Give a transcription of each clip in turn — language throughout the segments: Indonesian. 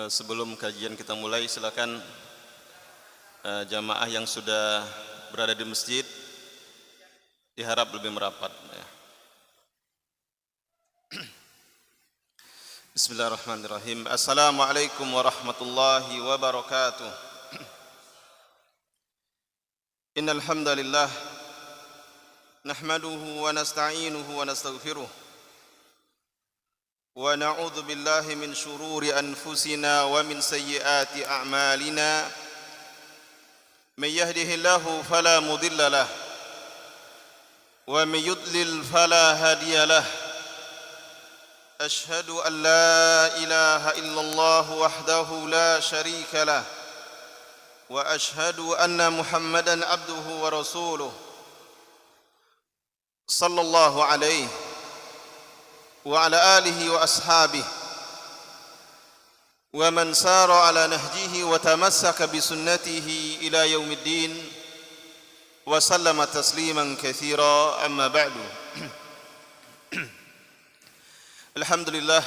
Sebelum kajian kita mulai, silakan jamaah yang sudah berada di masjid diharap lebih merapat. Bismillahirrahmanirrahim. Assalamualaikum warahmatullahi wabarakatuh. Innal hamdalillah nahmaduhu wa nasta'inuhu wa nastaghfiruh wa na'udzu billahi min shururi anfusina wa min sayyiati a'malina. May yahdihillahu fala mudilla lahu wa may yudlil fala hadiya lahu. Ashhadu an la ilaha illallah wahdahu la syarika lahu wa ashhadu anna Muhammadan abduhu wa rasuluh sallallahu alaihi wa ala alihi wa ashabihi wa man sara ala nahjihi wa tamassaka bi sunnatihi ila yaumiddin wa sallama tasliman katsira, amma ba'du. Alhamdulillah,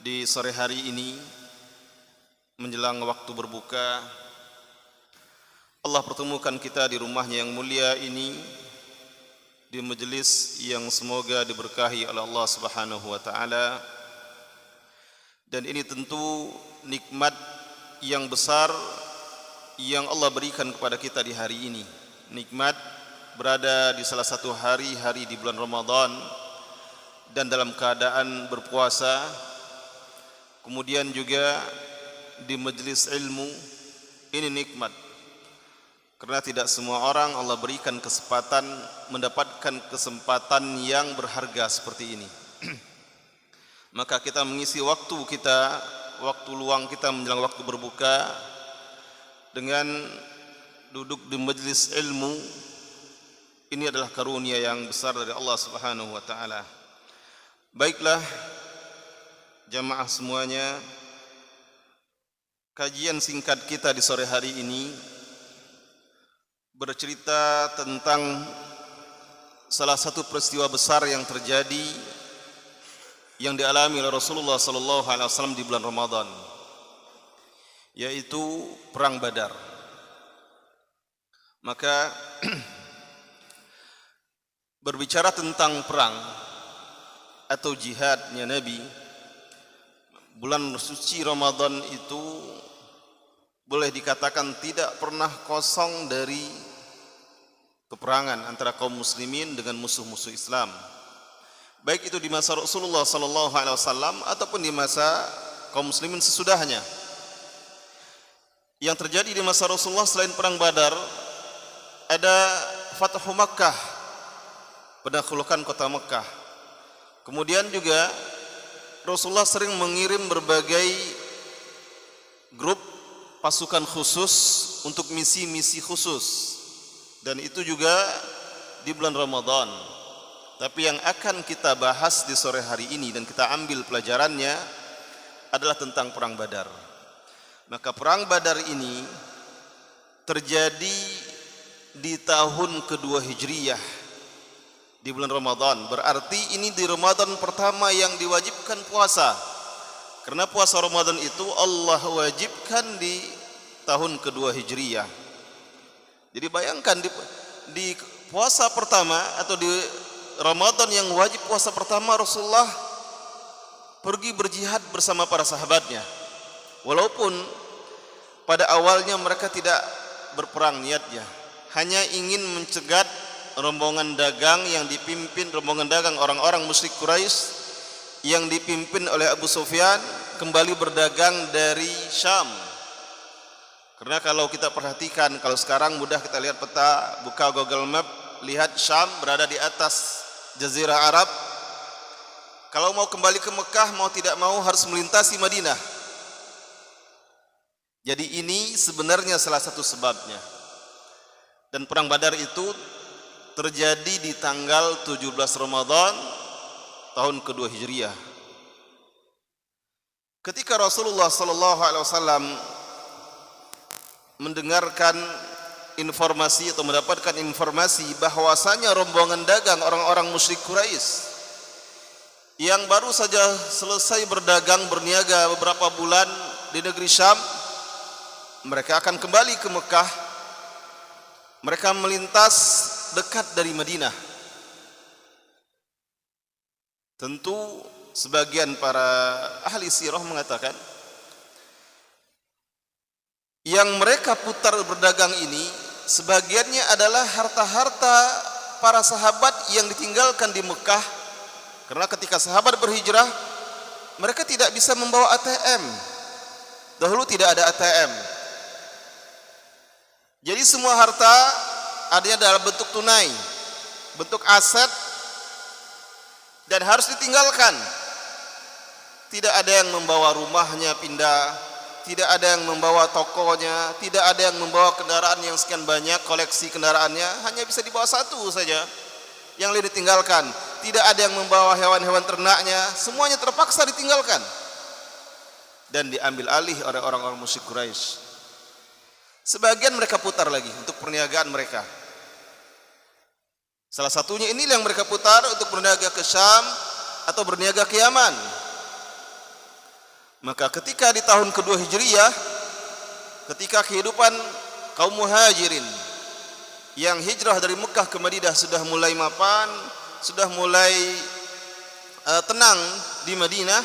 di sore hari ini menjelang waktu berbuka, Allah pertemukan kita di rumahnya yang mulia ini, di majelis yang semoga diberkahi oleh Allah Subhanahu wa taala. Dan ini tentu nikmat yang besar yang Allah berikan kepada kita di hari ini. Nikmat berada di salah satu hari-hari di bulan Ramadan dan dalam keadaan berpuasa, kemudian juga di majelis ilmu. Ini nikmat, karena tidak semua orang Allah berikan kesempatan mendapatkan kesempatan yang berharga seperti ini. Maka kita mengisi waktu kita, waktu luang kita menjelang waktu berbuka dengan duduk di majelis ilmu. Ini adalah karunia yang besar dari Allah Subhanahu wa taala. Baiklah jamaah semuanya, kajian singkat kita di sore hari ini bercerita tentang salah satu peristiwa besar yang terjadi, yang dialami oleh Rasulullah SAW di bulan Ramadan, yaitu Perang Badar. Maka berbicara tentang perang atau jihadnya Nabi, bulan suci Ramadan itu boleh dikatakan tidak pernah kosong dari peperangan antara kaum muslimin dengan musuh-musuh Islam, baik itu di masa Rasulullah SAW ataupun di masa kaum muslimin sesudahnya. Yang terjadi di masa Rasulullah selain perang Badar, ada Fathu Makkah, penaklukan kota Makkah. Kemudian juga Rasulullah sering mengirim berbagai grup pasukan khusus untuk misi-misi khusus, dan itu juga di bulan Ramadan. Tapi yang akan kita bahas di sore hari ini dan kita ambil pelajarannya adalah tentang Perang Badar. Maka Perang Badar ini terjadi di tahun kedua Hijriyah, di bulan Ramadan. Berarti ini di Ramadan pertama yang diwajibkan puasa, karena puasa Ramadan itu Allah wajibkan di tahun kedua Hijriyah. Jadi bayangkan di puasa pertama atau di Ramadan yang wajib puasa pertama, Rasulullah pergi berjihad bersama para sahabatnya. Walaupun pada awalnya mereka tidak berperang niatnya, hanya ingin mencegat rombongan dagang yang dipimpin, rombongan dagang orang-orang musyrik Quraisy yang dipimpin oleh Abu Sufyan kembali berdagang dari Syam. Karena kalau kita perhatikan, kalau sekarang mudah kita lihat peta, buka Google Map, lihat Syam berada di atas Jazirah Arab. Kalau mau kembali ke Mekah, mau tidak mau harus melintasi Madinah. Jadi ini sebenarnya salah satu sebabnya. Dan Perang Badar itu terjadi di tanggal 17 Ramadan tahun kedua Hijriyah. Ketika Rasulullah SAW mendengarkan informasi atau mendapatkan informasi bahwasanya rombongan dagang orang-orang musyrik Quraisy yang baru saja selesai berdagang berniaga beberapa bulan di negeri Syam, mereka akan kembali ke Mekah. Mereka melintas dekat dari Madinah. Tentu sebagian para ahli sirah mengatakan yang mereka putar berdagang ini sebagiannya adalah harta-harta para sahabat yang ditinggalkan di Mekah, karena ketika sahabat berhijrah mereka tidak bisa membawa ATM. Dahulu tidak ada ATM. Jadi semua harta adanya dalam bentuk tunai, bentuk aset, dan harus ditinggalkan. Tidak ada yang membawa rumahnya pindah, tidak ada yang membawa tokonya, tidak ada yang membawa kendaraan yang sekian banyak, koleksi kendaraannya hanya bisa dibawa satu saja yang lain ditinggalkan. Tidak ada yang membawa hewan-hewan ternaknya, semuanya terpaksa ditinggalkan dan diambil alih oleh orang-orang musyrik Quraisy. Sebagian mereka putar lagi untuk perniagaan mereka. Salah satunya ini yang mereka putar untuk berniaga ke Syam atau berniaga ke Yaman. Maka ketika di tahun kedua Hijriyah, ketika kehidupan kaum muhajirin yang hijrah dari Mekah ke Madinah sudah mulai mapan, sudah mulai tenang di Madinah,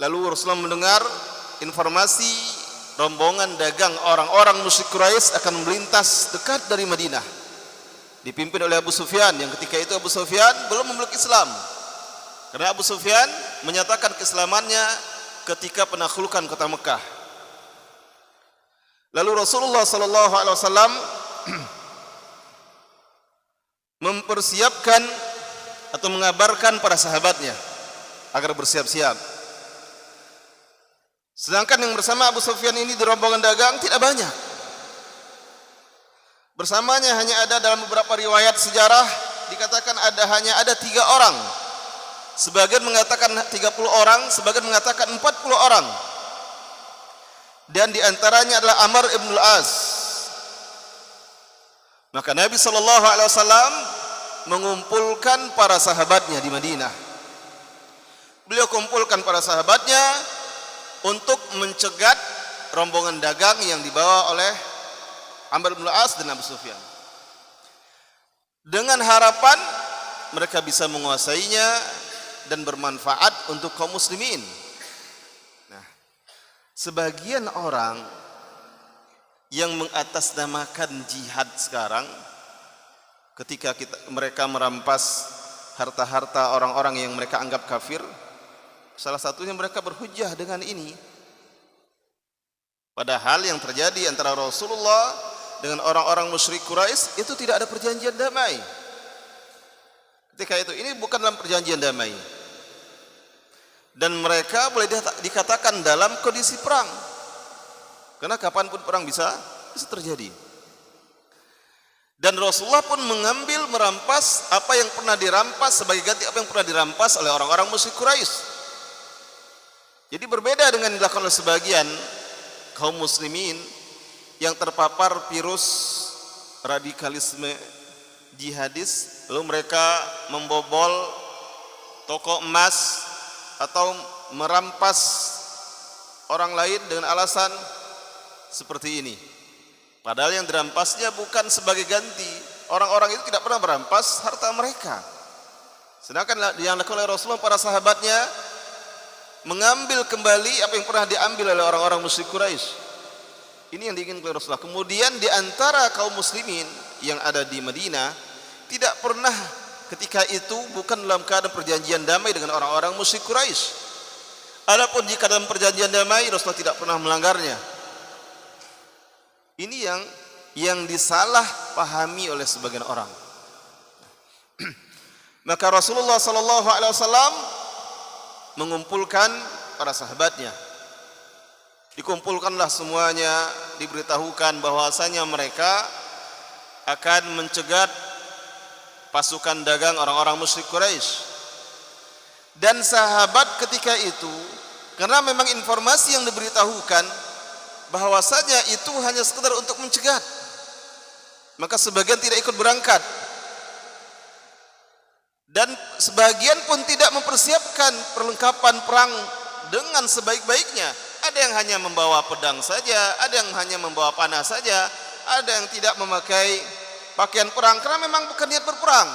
lalu Rasulullah mendengar informasi rombongan dagang orang-orang musyrik Quraisy akan melintas dekat dari Madinah, dipimpin oleh Abu Sufyan, yang ketika itu Abu Sufyan belum memeluk Islam. Karena Abu Sufyan menyatakan keislamannya ketika penaklukan kota Mekah. Lalu Rasulullah sallallahu alaihi wasallam mempersiapkan atau mengabarkan para sahabatnya agar bersiap-siap. Sedangkan yang bersama Abu Sufyan ini di rombongan dagang tidak banyak. Bersamanya hanya ada, dalam beberapa riwayat sejarah dikatakan hanya ada 3 orang. Sebagian mengatakan 30 orang, sebagian mengatakan 40 orang. Dan diantaranya adalah Amr ibn al-As. Maka Nabi SAW mengumpulkan para sahabatnya di Madinah. Beliau kumpulkan para sahabatnya untuk mencegat rombongan dagang yang dibawa oleh Amr bin Al-As dan Abu Sufyan, dengan harapan mereka bisa menguasainya dan bermanfaat untuk kaum muslimin. Nah, sebagian orang yang mengatasnamakan jihad sekarang, ketika mereka merampas harta-harta orang-orang yang mereka anggap kafir, salah satunya mereka berhujjah dengan ini. Padahal yang terjadi antara Rasulullah dengan orang-orang musyrik Quraisy itu tidak ada perjanjian damai. Ketika itu ini bukan dalam perjanjian damai. Dan mereka boleh dikatakan dalam kondisi perang. Karena kapanpun perang bisa terjadi. Dan Rasulullah pun mengambil merampas apa yang pernah dirampas sebagai ganti apa yang pernah dirampas oleh orang-orang musyrik Quraisy. Jadi berbeda dengan yang dilakukan oleh sebagian kaum muslimin yang terpapar virus radikalisme jihadis, lalu mereka membobol toko emas atau merampas orang lain dengan alasan seperti ini. Padahal yang dirampasnya bukan sebagai ganti. Orang-orang itu tidak pernah merampas harta mereka. Sedangkan yang dilakukan oleh Rasulullah, para sahabatnya mengambil kembali apa yang pernah diambil oleh orang-orang musyrik Quraisy. Ini yang diinginkan oleh Rasulullah. Kemudian di antara kaum muslimin yang ada di Madinah tidak pernah ketika itu bukan dalam keadaan perjanjian damai dengan orang-orang musyrik Quraisy. Adapun jika dalam perjanjian damai, Rasulullah tidak pernah melanggarnya. Ini yang disalah pahami oleh sebagian orang. Maka Rasulullah sallallahu alaihi wasallam mengumpulkan para sahabatnya. Dikumpulkanlah semuanya, diberitahukan bahwasanya mereka akan mencegat pasukan dagang orang-orang musyrik Quraisy. Dan sahabat ketika itu, karena memang informasi yang diberitahukan bahwasanya itu hanya sekedar untuk mencegat, maka sebagian tidak ikut berangkat. Dan sebagian pun tidak mempersiapkan perlengkapan perang dengan sebaik-baiknya. Ada yang hanya membawa pedang saja, ada yang hanya membawa panah saja, ada yang tidak memakai pakaian perang karena memang bukan niat berperang.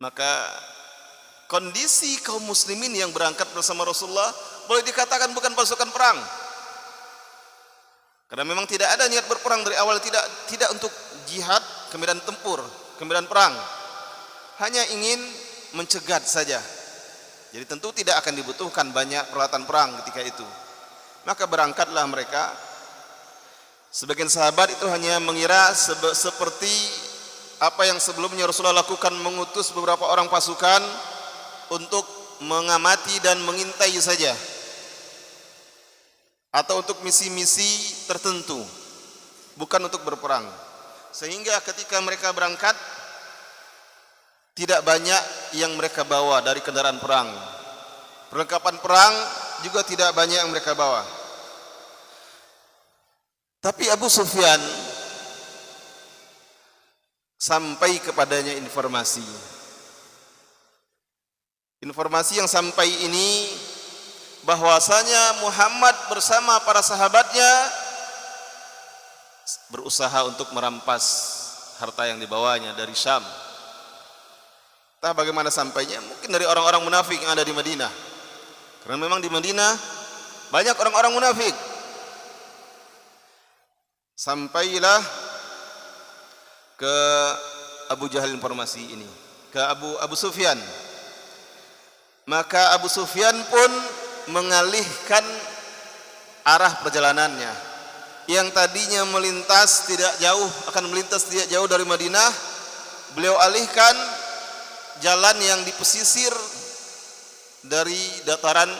Maka kondisi kaum muslimin yang berangkat bersama Rasulullah boleh dikatakan bukan pasukan perang. Karena memang tidak ada niat berperang dari awal, tidak untuk jihad ke medan tempur, ke medan perang. Hanya ingin mencegat saja. Jadi tentu tidak akan dibutuhkan banyak peralatan perang ketika itu. Maka berangkatlah mereka. Sebagian sahabat itu hanya mengira seperti apa yang sebelumnya Rasulullah lakukan, mengutus beberapa orang pasukan untuk mengamati dan mengintai saja, atau untuk misi-misi tertentu, bukan untuk berperang. Sehingga ketika mereka berangkat, tidak banyak yang mereka bawa dari kendaraan perang. Perlengkapan perang juga tidak banyak yang mereka bawa. Tapi Abu Sufyan sampai kepadanya informasi. Informasi yang sampai ini bahwasanya Muhammad bersama para sahabatnya berusaha untuk merampas harta yang dibawanya dari Syam. Entah bagaimana sampainya, mungkin dari orang-orang munafik yang ada di Madinah. Karena memang di Madinah banyak orang-orang munafik. Sampailah ke Abu Jahal informasi ini, ke Abu Sufyan. Maka Abu Sufyan pun mengalihkan arah perjalanannya. Yang tadinya akan melintas tidak jauh dari Madinah, beliau alihkan jalan yang di pesisir dari dataran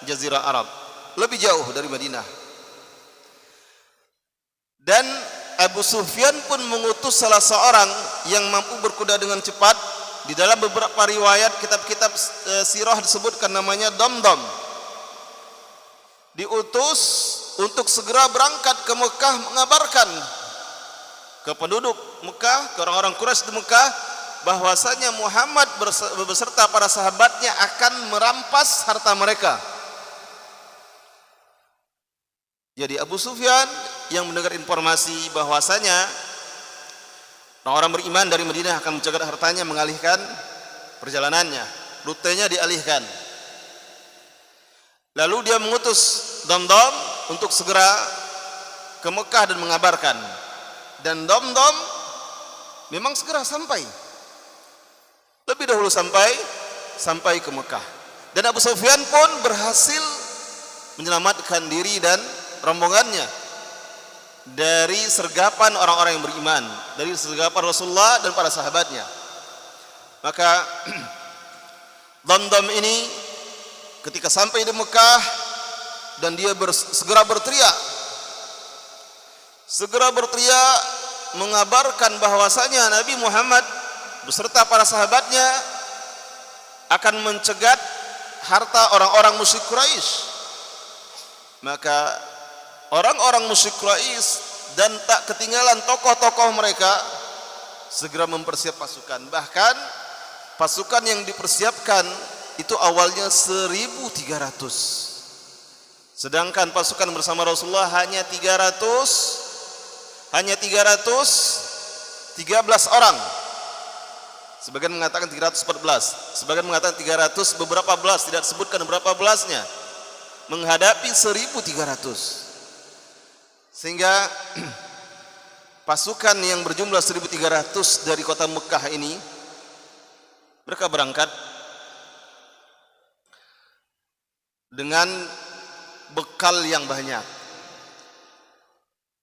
Jazirah Arab, lebih jauh dari Madinah. Dan Abu Sufyan pun mengutus salah seorang yang mampu berkuda dengan cepat. Di dalam beberapa riwayat kitab-kitab sirah disebutkan namanya Damdam. Diutus untuk segera berangkat ke Mekah mengabarkan ke penduduk Mekah, ke orang-orang Quraisy di Mekah, bahwasanya Muhammad beserta para sahabatnya akan merampas harta mereka. Jadi Abu Sufyan yang mendengar informasi bahwasanya orang-orang beriman dari Madinah akan mencegat hartanya, mengalihkan perjalanannya, rutenya dialihkan. Lalu dia mengutus Damdam untuk segera ke Mekah dan mengabarkan. Dan Damdam memang segera sampai, lebih dahulu sampai ke Mekah. Dan Abu Sufyan pun berhasil menyelamatkan diri dan rombongannya dari sergapan orang-orang yang beriman, dari sergapan Rasulullah dan para sahabatnya. Maka Damdam ini ketika sampai di Mekah, dan dia segera berteriak mengabarkan bahwasanya Nabi Muhammad beserta para sahabatnya akan mencegat harta orang-orang musyrik Quraisy. Maka orang-orang musyrik Quraisy dan tak ketinggalan tokoh-tokoh mereka segera mempersiapkan pasukan. Bahkan pasukan yang dipersiapkan itu awalnya 1.300. Sedangkan pasukan bersama Rasulullah hanya 313 orang. Sebagian mengatakan 314, sebagian mengatakan 300, beberapa belas, tidak disebutkan berapa belasnya, menghadapi 1.300. Sehingga pasukan yang berjumlah 1.300 dari kota Mekah ini, mereka berangkat dengan bekal yang banyak.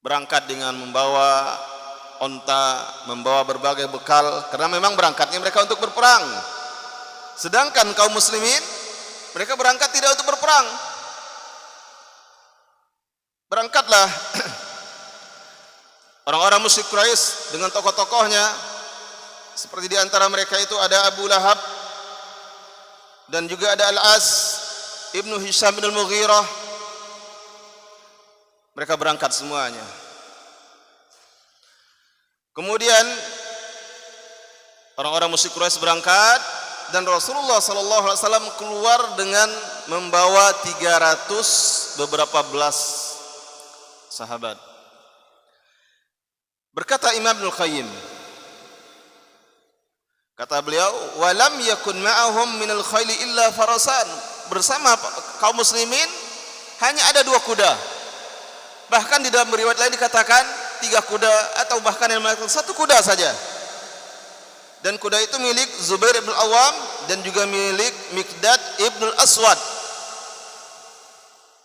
Berangkat dengan membawa onta, membawa berbagai bekal, karena memang berangkatnya mereka untuk berperang. Sedangkan kaum muslimin, mereka berangkat tidak untuk berperang. Berangkatlah orang-orang musyrik Quraisy dengan tokoh-tokohnya, seperti di antara mereka itu ada Abu Lahab, dan juga ada Al-As Ibnu Hisham bin Al-Mughirah. Mereka berangkat semuanya. Kemudian Orang-orang musyrik Quraisy berangkat dan Rasulullah sallallahu alaihi wasallam keluar dengan membawa 300 beberapa belas sahabat. Berkata Imam Ibnu Qayyim, kata beliau, "Walam yakun ma'ahum minal khayli illa farasan." Bersama kaum muslimin hanya ada 2 kuda. Bahkan di dalam riwayat lain dikatakan 3 kuda atau bahkan yang mengatakan 1 kuda saja. Dan kuda itu milik Zubair ibn Awam dan juga milik Miqdad ibn Aswad.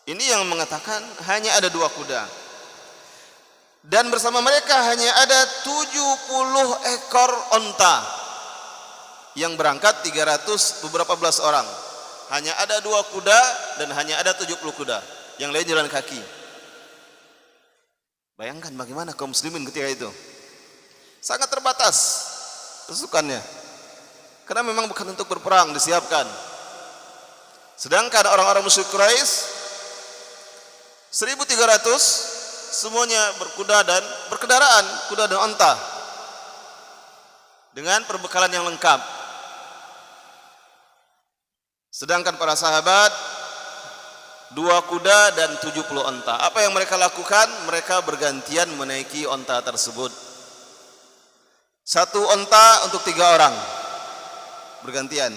Ini yang mengatakan hanya ada 2 kuda. Dan bersama mereka hanya ada 70 ekor onta. Yang berangkat 300 beberapa belas orang. Hanya ada 2 kuda dan hanya ada 70 kuda. Yang lain jalan kaki. Bayangkan bagaimana kaum muslimin ketika itu. Sangat terbatas pasukannya. Karena memang bukan untuk berperang disiapkan. Sedangkan orang-orang musyrik Quraisy 1.300 semuanya berkuda dan berkendaraan kuda dan onta dengan perbekalan yang lengkap. Sedangkan para sahabat 2 kuda dan 70 onta. Apa yang mereka lakukan? Mereka bergantian menaiki onta tersebut. 1 onta untuk 3 orang, bergantian.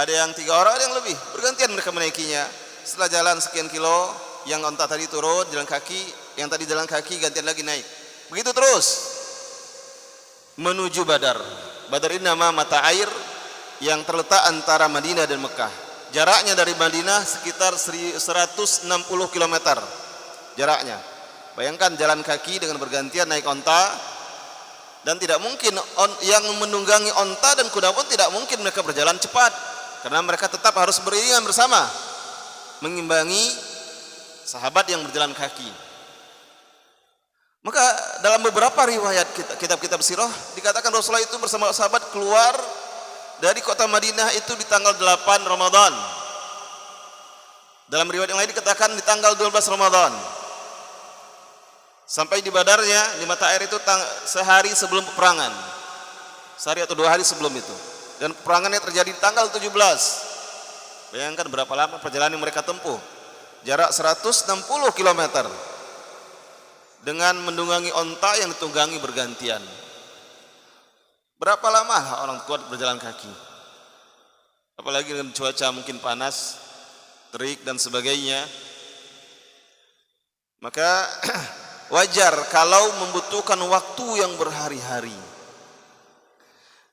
Ada yang 3 orang, ada yang lebih, bergantian mereka menaikinya. Setelah jalan sekian kilo, yang onta tadi turun jalan kaki, yang tadi jalan kaki gantian lagi naik. Begitu terus menuju Badar. Badar ini nama mata air yang terletak antara Madinah dan Mekah. Jaraknya dari Madinah sekitar 160 km jaraknya. Bayangkan jalan kaki dengan bergantian naik onta, dan tidak mungkin yang menunggangi onta dan kuda pun tidak mungkin mereka berjalan cepat, karena mereka tetap harus beriringan bersama mengimbangi sahabat yang berjalan kaki. Maka dalam beberapa riwayat kitab-kitab sirah dikatakan Rasulullah itu bersama sahabat keluar dari kota Madinah itu di tanggal 8 Ramadan. Dalam riwayat yang lain dikatakan di tanggal 12 Ramadan. Sampai di Badarnya, di mata air itu sehari sebelum peperangan. Sehari atau 2 hari sebelum itu. Dan peperangannya terjadi di tanggal 17. Bayangkan berapa lama perjalanan yang mereka tempuh. Jarak 160 km dengan menunggangi onta yang ditunggangi bergantian. Berapa lama orang kuat berjalan kaki? Apalagi dengan cuaca mungkin panas, terik dan sebagainya. Maka wajar kalau membutuhkan waktu yang berhari-hari.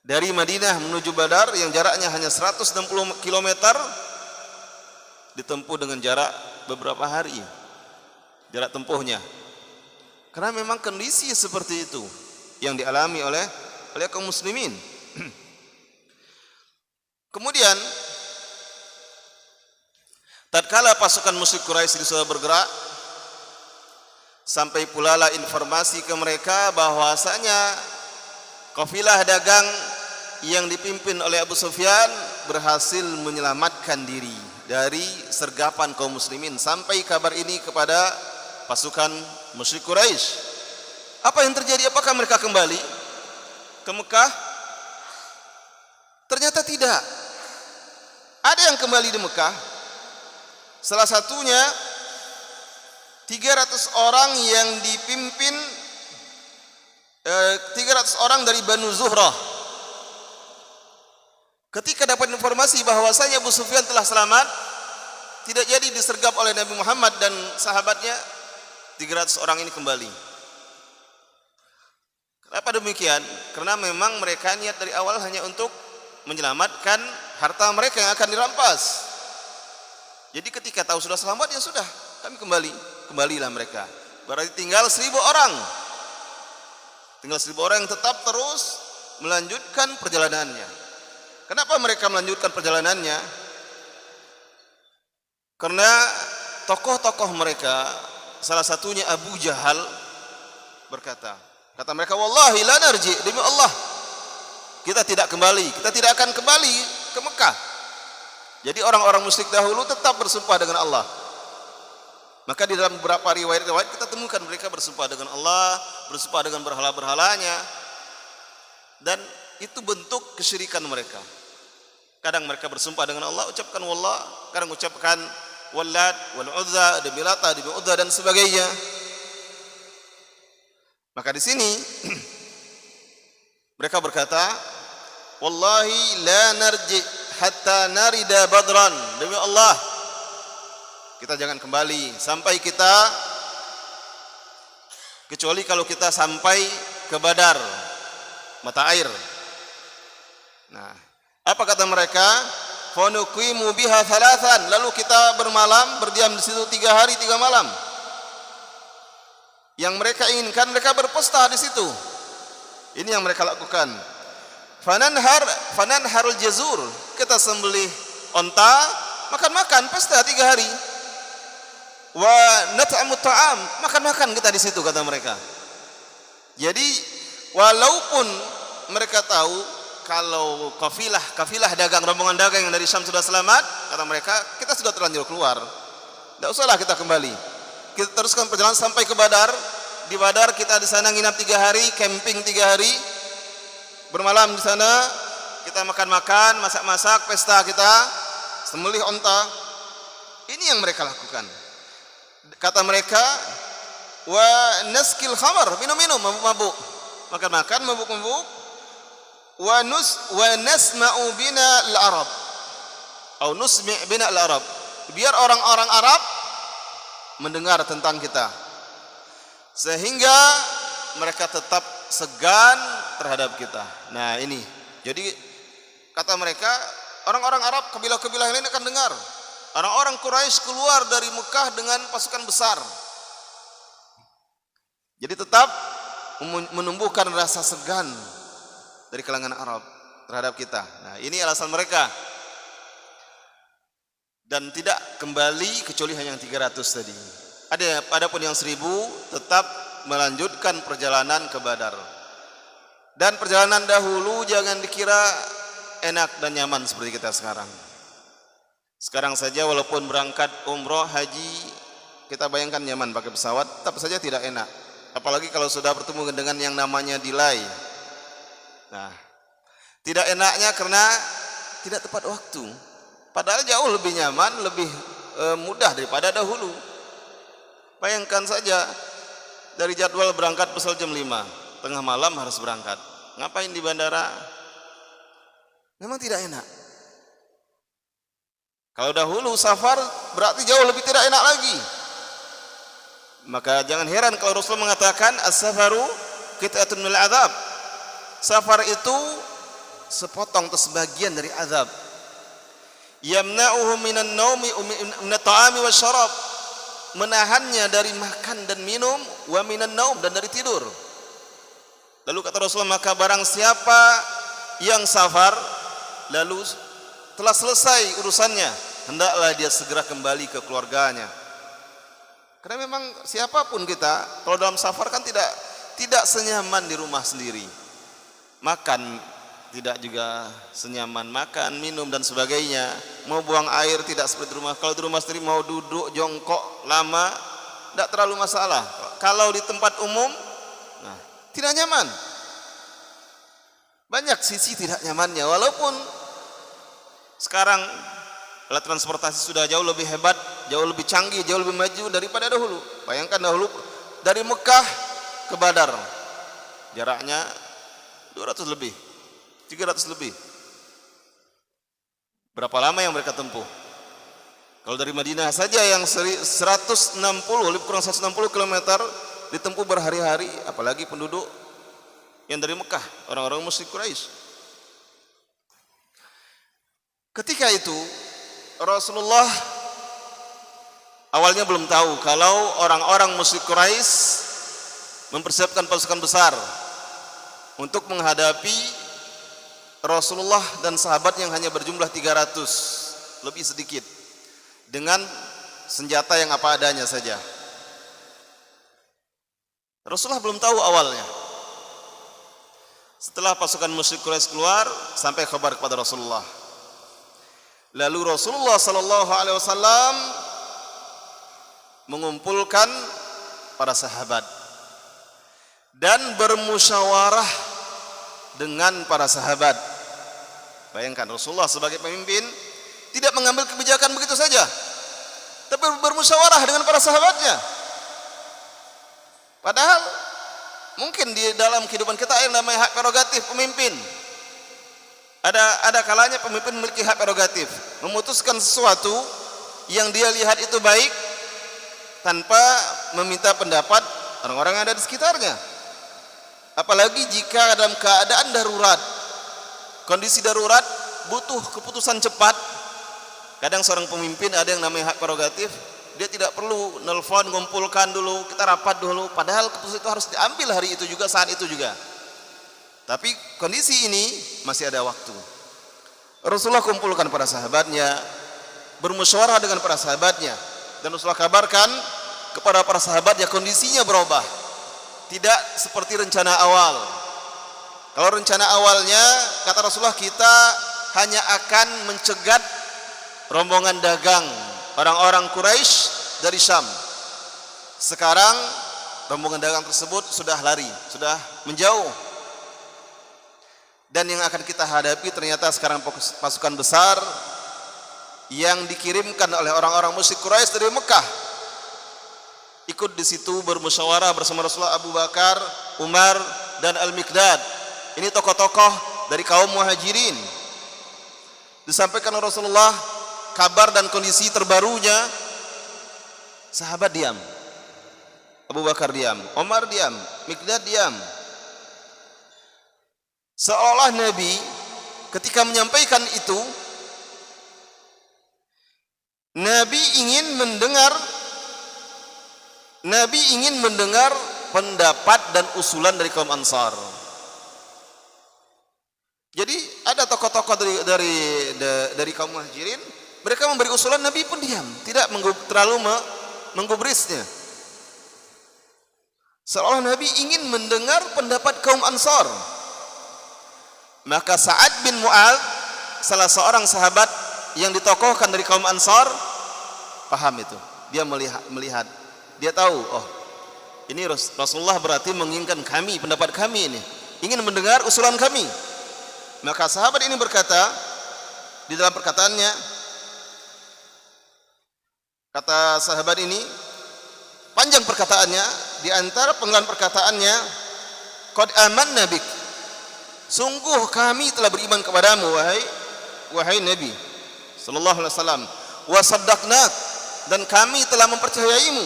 Dari Madinah menuju Badar yang jaraknya hanya 160 km ditempuh dengan jarak beberapa hari, jarak tempuhnya. Karena memang kondisi seperti itu yang dialami oleh kaum muslimin. Kemudian tatkala pasukan musyrik Quraisy sudah bergerak, sampai pula lah informasi ke mereka bahwasanya kafilah dagang yang dipimpin oleh Abu Sufyan berhasil menyelamatkan diri dari sergapan kaum muslimin. Sampai kabar ini kepada pasukan musyrik Quraisy. Apa yang terjadi? Apakah mereka kembali ke Mekah? Ternyata tidak. Ada yang kembali di Mekah. Salah satunya 300 orang yang dipimpin 300 orang dari Banu Zuhrah. Ketika dapat informasi bahwasanya Abu Sufyan telah selamat, tidak jadi disergap oleh Nabi Muhammad dan sahabatnya, 300 orang ini kembali. Kenapa demikian? Karena memang mereka niat dari awal hanya untuk menyelamatkan harta mereka yang akan dirampas. Jadi ketika tahu sudah selamat, ya sudah, kami kembalilah mereka. Berarti tinggal 1.000 orang. Tinggal 1.000 orang yang tetap terus melanjutkan perjalanannya. Kenapa mereka melanjutkan perjalanannya? Karena tokoh-tokoh mereka, salah satunya Abu Jahal berkata, kata mereka, wallahi la narji, demi Allah kita tidak akan kembali ke Mekah. Jadi orang-orang musyrik dahulu tetap bersumpah dengan Allah. Maka di dalam beberapa riwayat kita temukan mereka bersumpah dengan Allah, bersumpah dengan berhala-berhalanya. dan itu bentuk kesyirikan mereka. Kadang mereka bersumpah dengan Allah, ucapkan wallah, kadang ucapkan walad, wal uzza, demi lata, demi uzza dan sebagainya. Maka di sini mereka berkata, wallahi la narji hatta narida badran, demi Allah kita jangan kembali sampai kita, kecuali kalau kita sampai ke Badar, mata air. Nah, apa kata mereka? Fa nuqimu biha thalathan, lalu kita bermalam, berdiam di situ 3 hari 3 malam. Yang mereka inginkan, mereka berpesta di situ. Ini yang mereka lakukan. Fananharul jazur, kita sembelih onta, makan-makan, pesta 3 hari. Wa nat'amu ta'am, makan-makan kita di situ, kata mereka. Jadi walaupun mereka tahu kalau kafilah dagang, rombongan dagang yang dari Syam sudah selamat, kata mereka, kita sudah terlanjur keluar, tidak usahlah kita kembali, kita teruskan perjalanan sampai ke Badar. Di Badar kita di sana nginap 3 hari, camping 3 hari, bermalam di sana, kita makan-makan, masak-masak, pesta kita, sembelih onta. Ini yang mereka lakukan. Kata mereka, wa naskil khamar, minum-minum, mabuk-mabuk, makan-makan, mabuk-mabuk, wa nasma'u bina al-arab, atau nusmi' bina al-arab, biar orang-orang Arab mendengar tentang kita, sehingga mereka tetap segan terhadap kita. Nah ini, jadi kata mereka, orang-orang Arab, kabilah-kabilah lain akan dengar. Orang-orang Quraisy keluar dari Mekah dengan pasukan besar. Jadi tetap menumbuhkan rasa segan dari kalangan Arab terhadap kita. Nah, ini alasan mereka. Dan tidak kembali kecuali hanya yang 300 tadi. Adapun yang 1000 tetap melanjutkan perjalanan ke Badar. Dan perjalanan dahulu jangan dikira enak dan nyaman seperti kita sekarang. Sekarang saja walaupun berangkat umroh, haji, kita bayangkan nyaman pakai pesawat, tetap saja tidak enak. Apalagi kalau sudah bertemu dengan yang namanya delay. Nah, tidak enaknya karena tidak tepat waktu. Padahal jauh lebih nyaman, lebih mudah daripada dahulu. Bayangkan saja, dari jadwal berangkat pesawat jam 5, tengah malam harus berangkat. Ngapain di bandara? Memang tidak enak. Kalau dahulu safar berarti jauh lebih tidak enak lagi. Maka jangan heran kalau Rasulullah mengatakan as-safaru qit'atun minal adzab. Safar itu sepotong atau sebagian dari azab. Yamna'uhu minan naumi minat ta'ami wasyarab, menahannya dari makan dan minum, wa minan naum, dan dari tidur. Lalu kata Rasulullah, maka barang siapa yang safar lalu telah selesai urusannya, hendaklah dia segera kembali ke keluarganya. Karena memang siapapun kita kalau dalam safar kan tidak senyaman di rumah sendiri. Makan tidak juga senyaman, makan, minum dan sebagainya. Mau buang air tidak seperti di rumah. Kalau di rumah sendiri mau duduk jongkok lama tidak terlalu masalah. Kalau di tempat umum, nah, tidak nyaman. Banyak sisi tidak nyamannya. Walaupun sekarang alat transportasi sudah jauh lebih hebat, jauh lebih canggih, jauh lebih maju daripada dahulu. Bayangkan dahulu dari Mekah ke Badar jaraknya 200 lebih, 300 lebih. Berapa lama yang mereka tempuh? Kalau dari Madinah saja yang 160, lebih kurang 160 km ditempuh berhari-hari, apalagi penduduk yang dari Mekah, orang-orang musyrik Quraisy. Ketika itu Rasulullah awalnya belum tahu kalau orang-orang musyrik Quraisy mempersiapkan pasukan besar untuk menghadapi Rasulullah dan sahabat yang hanya berjumlah 300, lebih sedikit, dengan senjata yang apa adanya saja. Rasulullah belum tahu awalnya. Setelah pasukan musyrik Quraisy keluar, sampai kabar kepada Rasulullah. Lalu Rasulullah sallallahu alaihi wasallam mengumpulkan para sahabat dan bermusyawarah dengan para sahabat. Bayangkan Rasulullah sebagai pemimpin tidak mengambil kebijakan begitu saja, tapi bermusyawarah dengan para sahabatnya. Padahal mungkin di dalam kehidupan kita yang namanya hak prerogatif pemimpin. Ada kalanya pemimpin memiliki hak prerogatif, memutuskan sesuatu yang dia lihat itu baik tanpa meminta pendapat orang-orang yang ada di sekitarnya. Apalagi jika dalam keadaan darurat, kondisi darurat butuh keputusan cepat. Kadang seorang pemimpin ada yang namanya hak prerogatif, dia tidak perlu nelpon, ngumpulkan dulu, kita rapat dulu, padahal keputusan itu harus diambil hari itu juga, saat itu juga. Tapi kondisi ini masih ada waktu. Rasulullah kumpulkan para sahabatnya, bermusyawarah dengan para sahabatnya, dan Rasulullah kabarkan kepada para sahabat ya kondisinya berubah, tidak seperti rencana awal. Kalau rencana awalnya kata Rasulullah, kita hanya akan mencegat rombongan dagang orang-orang Quraisy dari Syam. Sekarang rombongan dagang tersebut sudah lari, sudah menjauh. Dan yang akan kita hadapi ternyata sekarang pasukan besar yang dikirimkan oleh orang-orang musyrik Quraisy dari Mekah. Ikut di situ bermusyawarah bersama Rasulullah Abu Bakar, Umar, dan Al-Miqdad. Ini tokoh-tokoh dari kaum Muhajirin. Disampaikan oleh Rasulullah kabar dan kondisi terbarunya. Sahabat diam, Abu Bakar diam, Umar diam, Miqdad diam. Seolah Nabi ketika menyampaikan itu, Nabi ingin mendengar pendapat dan usulan dari kaum Ansar. Jadi ada tokoh-tokoh dari kaum Muhajirin, mereka memberi usulan, Nabi pun diam, tidak terlalu menggubrisnya. Seolah Nabi ingin mendengar pendapat kaum Ansar. Maka Sa'ad bin Mu'adz, salah seorang sahabat yang ditokohkan dari kaum Ansar, paham itu. Dia melihat, dia tahu, oh ini Rasulullah berarti menginginkan kami, pendapat kami ini, ingin mendengar usulan kami. Maka sahabat ini berkata di dalam perkataannya, kata sahabat ini panjang perkataannya, di antara penggalan perkataannya, qad amanna bik, sungguh kami telah beriman kepadamu wahai Nabi sallallahu alaihi wasallam, wa saddaqnak, dan kami telah mempercayaimu,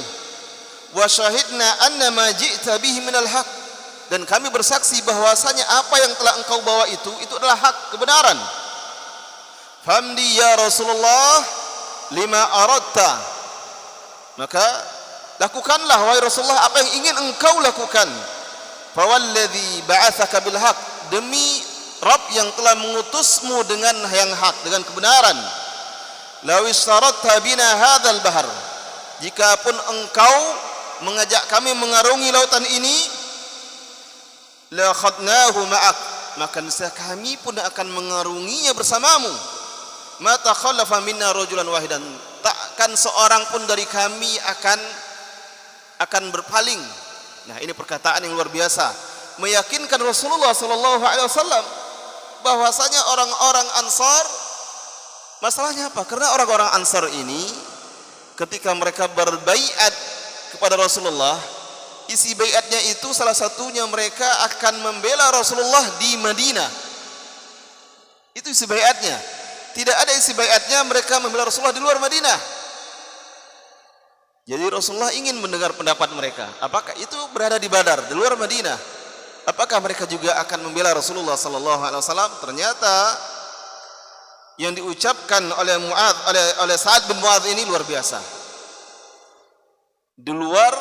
wa syahidna anna ma ji'ta bihi minal haq, dan kami bersaksi bahwasanya apa yang telah engkau bawa itu adalah hak, kebenaran. Famdi ya Rasulullah lima aradta, maka lakukanlah wahai Rasulullah apa yang ingin engkau lakukan. Fawalladzi ba'atsaka bil haq, demi Rabb yang telah mengutusmu dengan yang hak, dengan kebenaran. Law istaratta bina hadzal bahr, jikapun engkau mengajak kami mengarungi lautan ini, la khadnahu ma'ak, maka niscaya kami pun akan mengarunginya bersamamu. Ma takhallafa minna rajulan wahidan, takkan seorang pun dari kami akan berpaling. Nah, ini perkataan yang luar biasa, meyakinkan Rasulullah sallallahu alaihi wasallam bahwasanya orang-orang Ansar, masalahnya apa? Karena orang-orang Ansar ini ketika mereka berbaiat kepada Rasulullah, isi baiatnya itu salah satunya mereka akan membela Rasulullah di Madinah. Itu isi baiatnya. Tidak ada isi baiatnya mereka membela Rasulullah di luar Madinah. Jadi Rasulullah ingin mendengar pendapat mereka. Apakah itu berada di Badar, di luar Madinah, apakah mereka juga akan membela Rasulullah sallallahu alaihi wasallam? Ternyata yang diucapkan oleh Sa'ad bin Mu'adz ini luar biasa. Di luar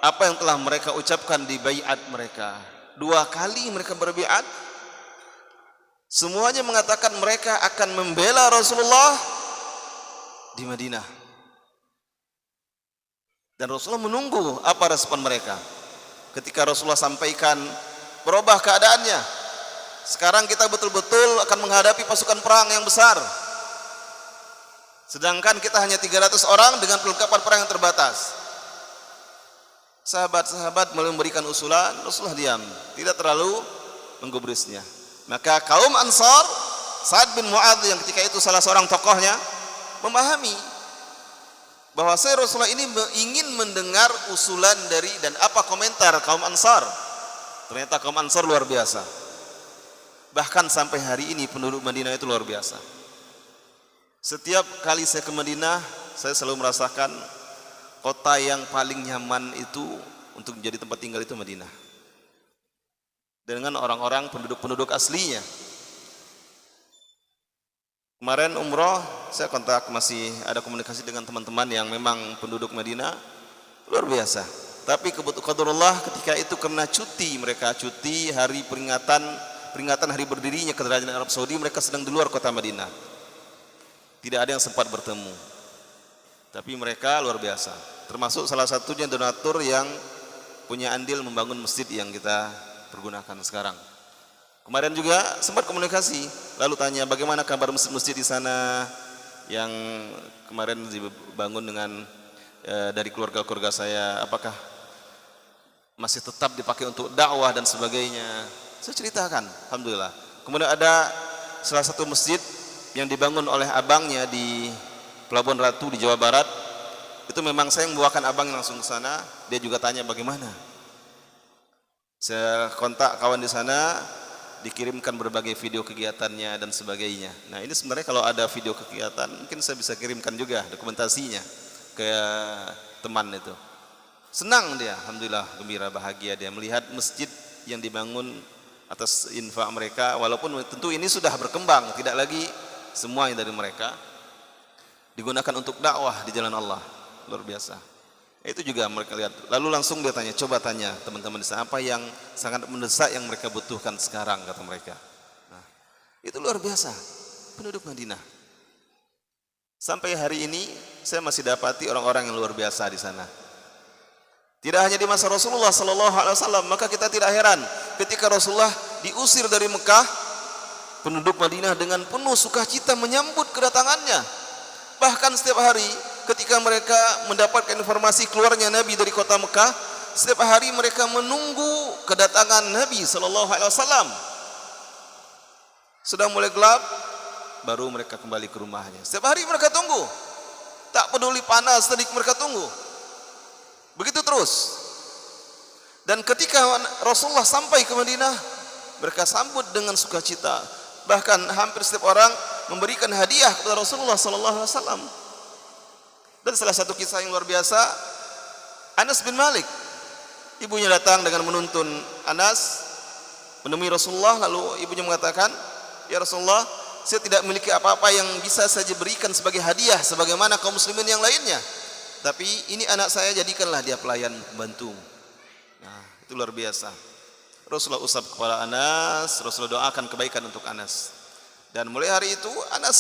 apa yang telah mereka ucapkan di baiat mereka. 2 kali mereka berbaiat, semuanya mengatakan mereka akan membela Rasulullah di Madinah. Dan Rasulullah menunggu apa respon mereka. Ketika Rasulullah sampaikan, berubah keadaannya. Sekarang kita betul-betul akan menghadapi pasukan perang yang besar, sedangkan kita hanya 300 orang dengan perlengkapan perang yang terbatas. Sahabat-sahabat memberikan usulan, Rasulullah diam, tidak terlalu menggubrisnya. Maka kaum Ansar, Sa'ad bin Mu'adz yang ketika itu salah seorang tokohnya, memahami bahwa Rasulullah ini ingin mendengar usulan dari dan apa komentar kaum Ansar. Ternyata kaum Ansar luar biasa. Bahkan sampai hari ini penduduk Madinah itu luar biasa. Setiap kali saya ke Madinah, saya selalu merasakan kota yang paling nyaman itu untuk menjadi tempat tinggal itu Madinah. Dengan orang-orang penduduk-penduduk aslinya. Kemarin umroh, saya kontak, masih ada komunikasi dengan teman-teman yang memang penduduk Madinah, luar biasa. Tapi qadarullah ketika itu karena cuti, mereka cuti hari peringatan hari berdirinya Kerajaan Arab Saudi, mereka sedang di luar kota Madinah. Tidak ada yang sempat bertemu. Tapi mereka luar biasa. Termasuk salah satunya donatur yang punya andil membangun masjid yang kita pergunakan sekarang. Kemarin juga sempat komunikasi, lalu tanya bagaimana kabar masjid-masjid di sana yang kemarin dibangun dengan dari keluarga-keluarga saya, apakah masih tetap dipakai untuk dakwah dan sebagainya. Saya ceritakan, alhamdulillah. Kemudian ada salah satu masjid yang dibangun oleh abangnya di Pelabuhan Ratu di Jawa Barat. Itu memang saya yang membawakan abang langsung ke sana. Dia juga tanya bagaimana. Saya kontak kawan di sana, dikirimkan berbagai video kegiatannya dan sebagainya. Nah ini sebenarnya kalau ada video kegiatan mungkin saya bisa kirimkan juga dokumentasinya ke teman itu. Senang dia, alhamdulillah, gembira, bahagia dia melihat masjid yang dibangun atas infak mereka, walaupun tentu ini sudah berkembang, tidak lagi semua yang dari mereka digunakan untuk dakwah di jalan Allah. Luar biasa. Itu juga mereka lihat. Lalu langsung dia tanya, coba tanya teman-teman di sana apa yang sangat mendesak yang mereka butuhkan sekarang, kata mereka. Nah, itu luar biasa penduduk Madinah. Sampai hari ini saya masih dapati orang-orang yang luar biasa di sana. Tidak hanya di masa Rasulullah sallallahu alaihi wasallam, maka kita tidak heran ketika Rasulullah diusir dari Mekah, penduduk Madinah dengan penuh sukacita menyambut kedatangannya. Bahkan setiap hari ketika mereka mendapatkan informasi keluarnya Nabi dari kota Mekah, setiap hari mereka menunggu kedatangan Nabi sallallahu alaihi wasallam. Sudah mulai gelap, baru mereka kembali ke rumahnya. Setiap hari mereka tunggu. Tak peduli panas, terik, mereka tunggu. Begitu terus. Dan ketika Rasulullah sampai ke Madinah, mereka sambut dengan sukacita. Bahkan hampir setiap orang memberikan hadiah kepada Rasulullah sallallahu alaihi wasallam. Dan salah satu kisah yang luar biasa, Anas bin Malik, ibunya datang dengan menuntun Anas menemui Rasulullah, lalu ibunya mengatakan, ya Rasulullah, saya tidak memiliki apa-apa yang bisa saja berikan sebagai hadiah sebagaimana kaum muslimin yang lainnya, tapi ini anak saya, jadikanlah dia pelayan pembantu. Nah, itu luar biasa. Rasulullah usap kepala Anas, Rasulullah doakan kebaikan untuk Anas. Dan mulai hari itu Anas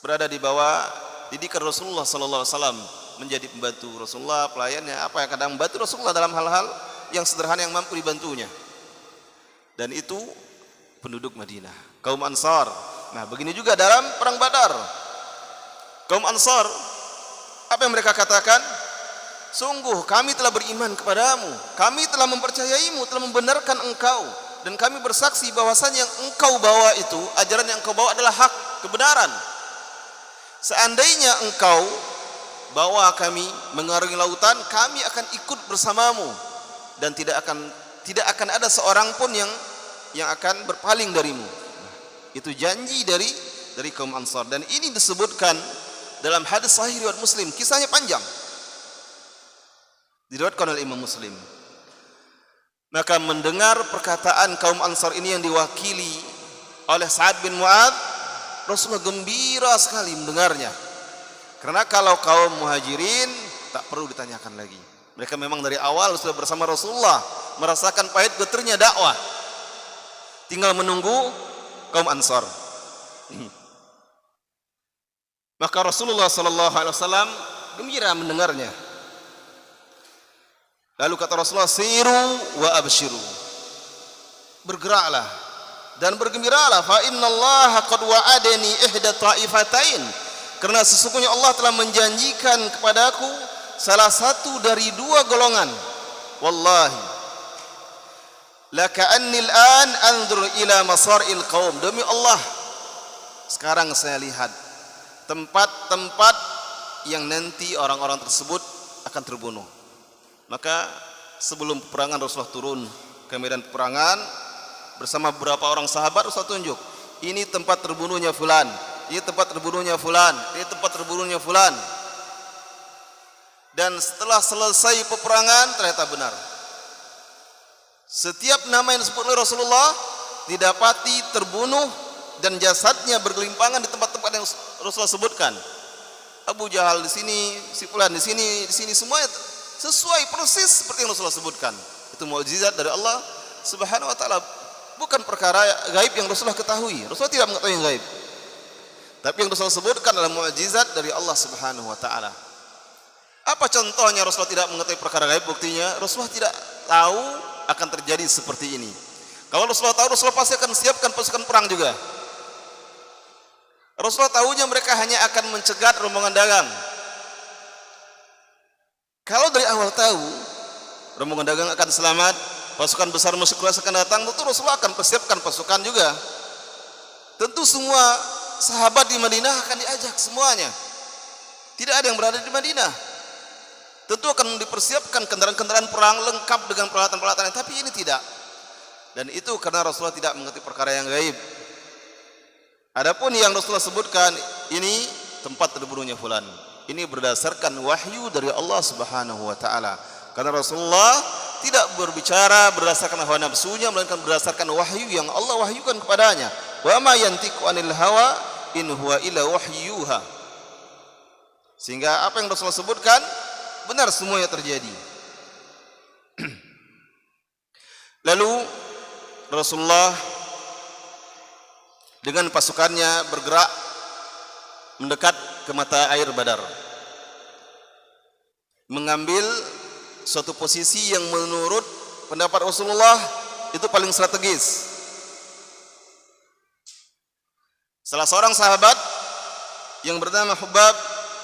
berada di bawah didikan Rasulullah sallallahu alaihi wasallam, menjadi pembantu Rasulullah, pelayannya, apa yang kadang membantu Rasulullah dalam hal-hal yang sederhana yang mampu dibantunya. Dan itu penduduk Madinah, kaum Ansar. Nah, begini juga dalam perang Badar. Kaum Ansar, apa yang mereka katakan? Sungguh kami telah beriman kepadamu, kami telah mempercayaimu, telah membenarkan engkau, dan kami bersaksi bahwasanya yang engkau bawa itu, ajaran yang engkau bawa adalah hak, kebenaran. Seandainya engkau bawa kami mengarungi lautan, kami akan ikut bersamamu dan tidak akan ada seorang pun yang akan berpaling darimu. Itu janji dari kaum Ansar, dan ini disebutkan dalam hadis sahih riwayat Muslim. Kisahnya panjang, diriwayatkan oleh Imam Muslim. Maka mendengar perkataan kaum Ansar ini yang diwakili oleh Sa'ad bin Mu'adz, Rasulullah gembira sekali mendengarnya. Karena kalau kaum Muhajirin tak perlu ditanyakan lagi. Mereka memang dari awal sudah bersama Rasulullah, merasakan pahit getirnya dakwah. Tinggal menunggu kaum Ansar. Maka Rasulullah sallallahu alaihi wasallam gembira mendengarnya. Lalu kata Rasulullah, "Siru wa abshiru." Bergeraklah dan bergembiralah, fa innallaha qad wa'adani ihda ta'ifatain, karena sesungguhnya Allah telah menjanjikan kepadaku salah satu dari dua golongan. Wallahi laka annil an anzur ila masaril qaum, demi Allah sekarang saya lihat tempat-tempat yang nanti orang-orang tersebut akan terbunuh. Maka sebelum peperangan Rasulullah turun ke medan peperangan bersama beberapa orang sahabat. Rasulullah tunjuk, ini tempat terbunuhnya fulan, ini tempat terbunuhnya fulan, ini tempat terbunuhnya fulan. Dan setelah selesai peperangan ternyata benar, setiap nama yang disebut oleh Rasulullah didapati terbunuh dan jasadnya bergelimpangan di tempat-tempat yang Rasulullah sebutkan. Abu Jahal di sini, si fulan di sini, semuanya sesuai persis seperti yang Rasulullah sebutkan. Itu mukjizat dari Allah Subhanahu wa taala, bukan perkara gaib yang Rasulullah ketahui. Rasulullah tidak mengetahui yang gaib. Tapi yang Rasulullah sebutkan adalah mukjizat dari Allah Subhanahu wa taala. Apa contohnya Rasulullah tidak mengetahui perkara gaib? Buktinya Rasulullah tidak tahu akan terjadi seperti ini. Kalau Rasulullah tahu, Rasulullah pasti akan siapkan pasukan perang juga. Rasulullah tahunya mereka hanya akan mencegat rombongan dagang. Kalau dari awal tahu rombongan dagang akan selamat, pasukan besar musuh akan datang, tentu Rasulullah akan persiapkan pasukan juga. Tentu semua sahabat di Madinah akan diajak semuanya. Tidak ada yang berada di Madinah. Tentu akan dipersiapkan kendaraan-kendaraan perang lengkap dengan peralatan-peralatan, tapi ini tidak. Dan itu karena Rasulullah tidak mengerti perkara yang gaib. Adapun yang Rasulullah sebutkan, ini tempat terbunuhnya fulan, ini berdasarkan wahyu dari Allah Subhanahu wa taala. Karena Rasulullah tidak berbicara berdasarkan hawa nafsunya, melainkan berdasarkan wahyu yang Allah wahyukan kepadanya. Wa ma yantiqu anil hawa in huwa illa wahyuha. Sehingga apa yang Rasulullah sebutkan benar semuanya terjadi. Lalu Rasulullah dengan pasukannya bergerak mendekat ke mata air Badar, mengambil suatu posisi yang menurut pendapat Rasulullah itu paling strategis. Salah seorang sahabat yang bernama Hubab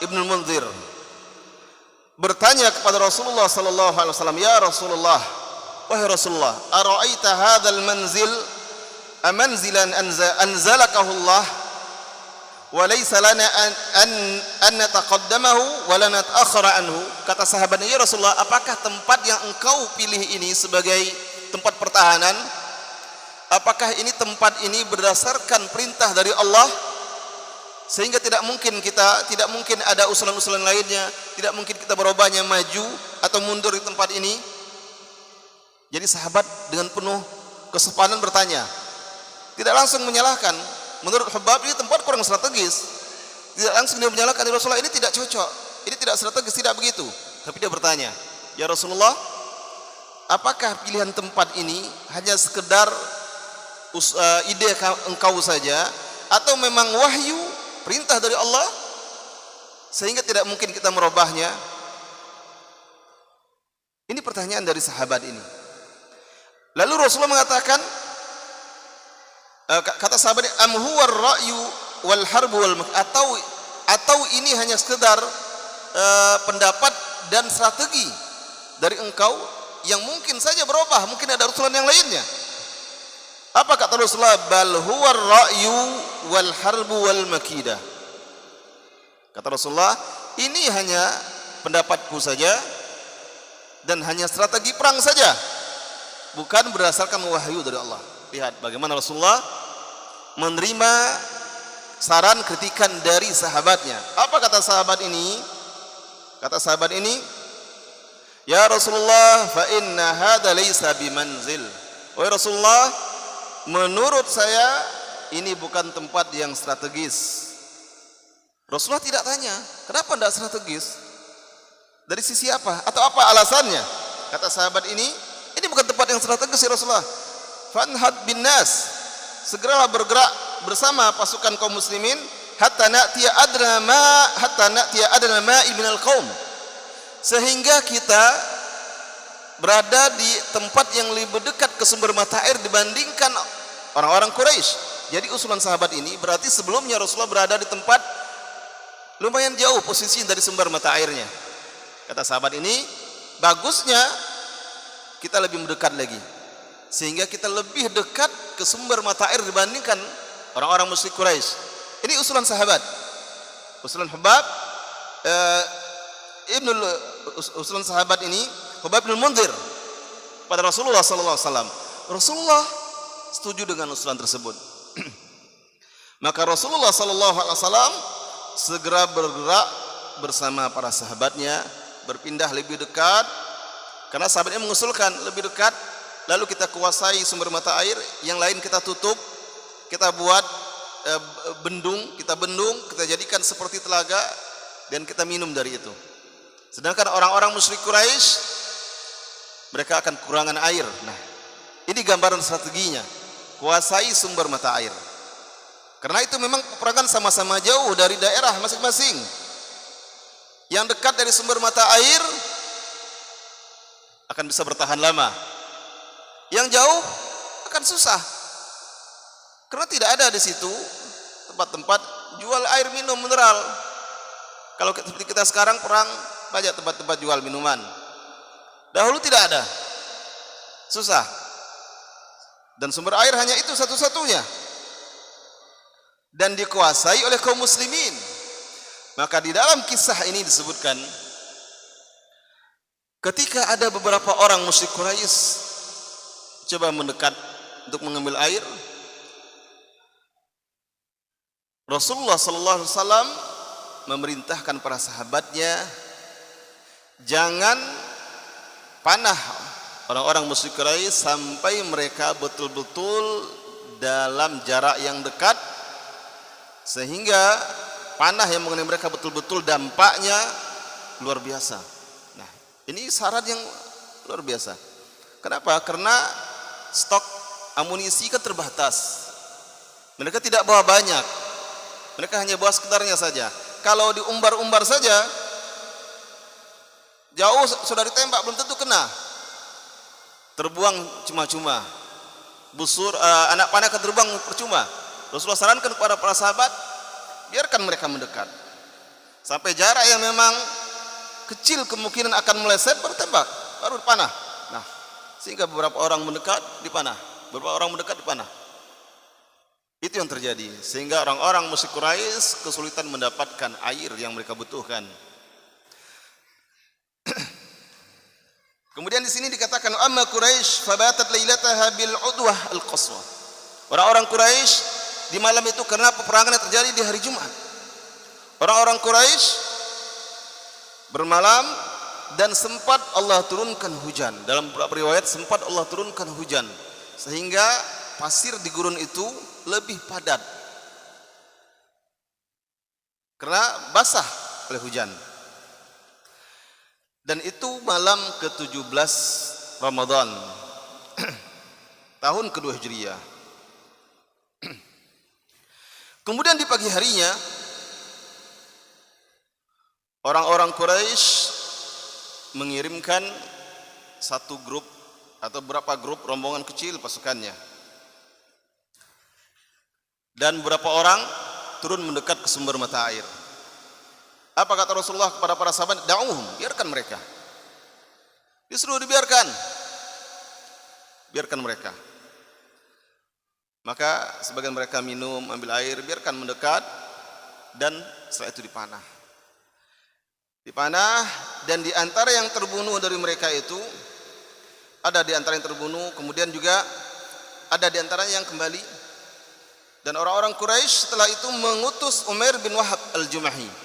Ibnul Munzir bertanya kepada Rasulullah sallallahu alaihi wasallam, "Ya Rasulullah, wahai Rasulullah, ara'aita hadzal manzil amanzilan anzalakahu Allah wa laysa lana an nataqaddamahu wa la nata'akhkhara anhu?" Kata sahabatnya, "Ya Rasulullah, apakah tempat yang engkau pilih ini sebagai tempat pertahanan, apakah ini tempat ini berdasarkan perintah dari Allah sehingga tidak mungkin ada usulan-usulan lainnya, tidak mungkin kita berubahnya maju atau mundur di tempat ini?" Jadi sahabat dengan penuh kesopanan bertanya, tidak langsung menyalahkan. Menurut Hubab ini tempat kurang strategis, tidak langsung dia menyalahkan, "Ya Rasulullah, ini tidak cocok, ini tidak strategis, tidak begitu." Tapi dia bertanya, "Ya Rasulullah, apakah pilihan tempat ini hanya sekedar ide engkau saja, atau memang wahyu perintah dari Allah sehingga tidak mungkin kita merubahnya?" Ini pertanyaan dari sahabat ini. Lalu Rasulullah mengatakan, kata sahabat, "Am huwa ar-ra'yu wal harbu wal atau ini hanya sekedar pendapat dan strategi dari engkau yang mungkin saja berubah, mungkin ada usulan yang lainnya?" Apa kata Rasulullah? "Bal huwa ar-ra'yu wal harbu wal makidah." Kata Rasulullah, ini hanya pendapatku saja dan hanya strategi perang saja, bukan berdasarkan wahyu dari Allah. Lihat bagaimana Rasulullah menerima saran kritikan dari sahabatnya. Apa kata sahabat ini? Kata sahabat ini, "Ya Rasulullah, fa inna hadza laysa bimanzil." Wahai Rasulullah, menurut saya ini bukan tempat yang strategis. Rasulullah tidak tanya, kenapa tidak strategis? Dari sisi apa? Atau apa alasannya? Kata sahabat ini bukan tempat yang strategis ya Rasulullah. Fanhad bin nas, segeralah bergerak bersama pasukan kaum muslimin hatta na'tiya adna ma'i minal qaum, sehingga kita berada di tempat yang lebih dekat ke sumber mata air dibandingkan orang-orang Quraisy. Jadi usulan sahabat ini berarti sebelumnya Rasulullah berada di tempat lumayan jauh posisi dari sumber mata airnya. Kata sahabat ini, bagusnya kita lebih mendekat lagi. sehingga kita lebih dekat ke sumber mata air dibandingkan orang-orang musyrik Quraisy. Ini usulan sahabat, usulan Hubab usulan sahabat ini, Hubab bin Munzir pada Rasulullah sallallahu alaihi wasallam. Rasulullah setuju dengan usulan tersebut. Maka Rasulullah sallallahu alaihi wasallam segera bergerak bersama para sahabatnya berpindah lebih dekat, karena sahabatnya mengusulkan lebih dekat, lalu kita kuasai sumber mata air, yang lain kita tutup, kita buat bendung, kita jadikan seperti telaga dan kita minum dari itu. Sedangkan orang-orang musyrik Quraisy mereka akan kekurangan air. Nah, ini gambaran strateginya, kuasai sumber mata air. Karena itu memang peperangan sama-sama jauh dari daerah masing-masing. Yang dekat dari sumber mata air akan bisa bertahan lama. Yang jauh akan susah. Karena tidak ada di situ tempat-tempat jual air minum mineral. Kalau seperti kita sekarang perang, banyak tempat-tempat jual minuman. Dahulu tidak ada. Susah. Dan sumber air hanya itu satu-satunya. Dan dikuasai oleh kaum muslimin. Maka di dalam kisah ini disebutkan, ketika ada beberapa orang musyrik Quraisy coba mendekat untuk mengambil air, Rasulullah sallallahu alaihi wasallam memerintahkan para sahabatnya jangan panah orang-orang musyrik Quraisy sampai mereka betul-betul dalam jarak yang dekat, sehingga panah yang mengenai mereka betul-betul dampaknya luar biasa. Nah, ini syarat yang luar biasa. Kenapa? Karena stok amunisi kan terbatas. Mereka tidak bawa banyak. Mereka hanya bawa sekedarnya saja. Kalau diumbar-umbar saja, jauh sudah ditembak belum tentu kena. Terbuang cuma-cuma. Busur anak panah akan terbang percuma. Rasulullah sarankan kepada para sahabat, biarkan mereka mendekat sampai jarak yang memang kecil kemungkinan akan meleset, baru tembak, baru panah. Nah, sehingga beberapa orang mendekat dipanah, beberapa orang mendekat dipanah. Itu yang terjadi, sehingga orang-orang musyrik Quraisy kesulitan mendapatkan air yang mereka butuhkan. Kemudian di sini dikatakan amma Quraisy fabatat lailataha bil udwah al qaswa. Orang-orang Quraisy di malam itu, karena peperangan yang terjadi di hari Jumat, orang-orang Quraisy bermalam dan sempat Allah turunkan hujan. Dalam beberapa riwayat sempat Allah turunkan hujan, sehingga pasir di gurun itu lebih padat karena basah oleh hujan. Dan itu malam ke-17 Ramadan tahun kedua Hijriah. Kemudian di pagi harinya orang-orang Quraisy mengirimkan satu grup atau beberapa grup rombongan kecil pasukannya, dan beberapa orang turun mendekat ke sumber mata air. Apa kata Rasulullah kepada para sahabat? Da'uhum, biarkan mereka. Disuruh dibiarkan, biarkan mereka. Maka sebagian mereka minum, ambil air, biarkan mendekat, dan setelah itu dipanah. Dipanah, dan di antara yang terbunuh dari mereka itu, ada di antara yang terbunuh, kemudian juga ada di antara yang kembali. Dan orang-orang Quraisy setelah itu mengutus Umair bin Wahab al-Jumahi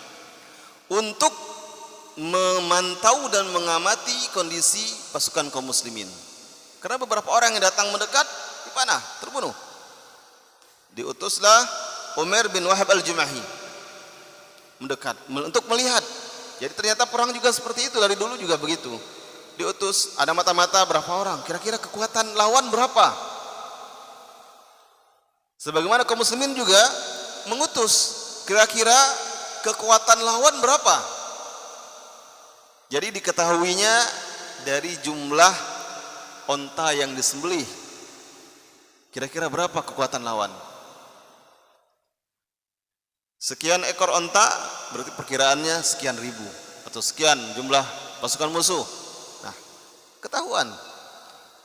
untuk memantau dan mengamati kondisi pasukan kaum muslimin. Karena beberapa orang yang datang mendekat dipanah, terbunuh. Diutuslah Umair bin Wahab al-Jumahi mendekat untuk melihat. Jadi ternyata perang juga seperti itu, dari dulu juga begitu. Diutus, ada mata-mata berapa orang, kira-kira kekuatan lawan berapa. Sebagaimana kaum muslimin juga mengutus, kira-kira kekuatan lawan berapa. Jadi diketahuinya dari jumlah onta yang disembelih, kira-kira berapa kekuatan lawan. Sekian ekor onta berarti perkiraannya sekian ribu atau sekian jumlah pasukan musuh. Nah, ketahuan.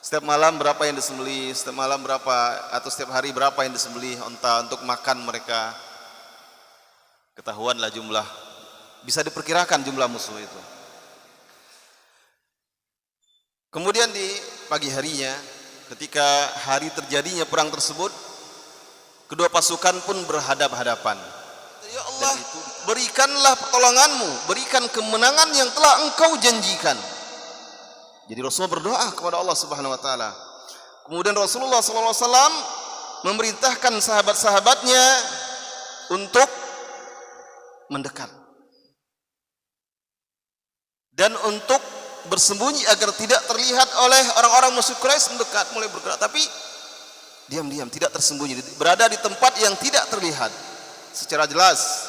Setiap malam berapa yang disembelih, setiap malam berapa, atau setiap hari berapa yang disembelih unta untuk makan mereka. Ketahuanlah jumlah, bisa diperkirakan jumlah musuh itu. Kemudian di pagi harinya, ketika hari terjadinya perang tersebut, kedua pasukan pun berhadap-hadapan. Ya Allah, berikanlah pertolonganmu, berikan kemenangan yang telah engkau janjikan. Jadi Rasulullah berdoa kepada Allah Subhanahu wa taala. Kemudian Rasulullah sallallahu alaihi wasallam memerintahkan sahabat-sahabatnya untuk mendekat dan untuk bersembunyi agar tidak terlihat oleh orang-orang musyrik Quraisy. Mendekat, mulai bergerak, tapi diam-diam, tidak tersembunyi, berada di tempat yang tidak terlihat secara jelas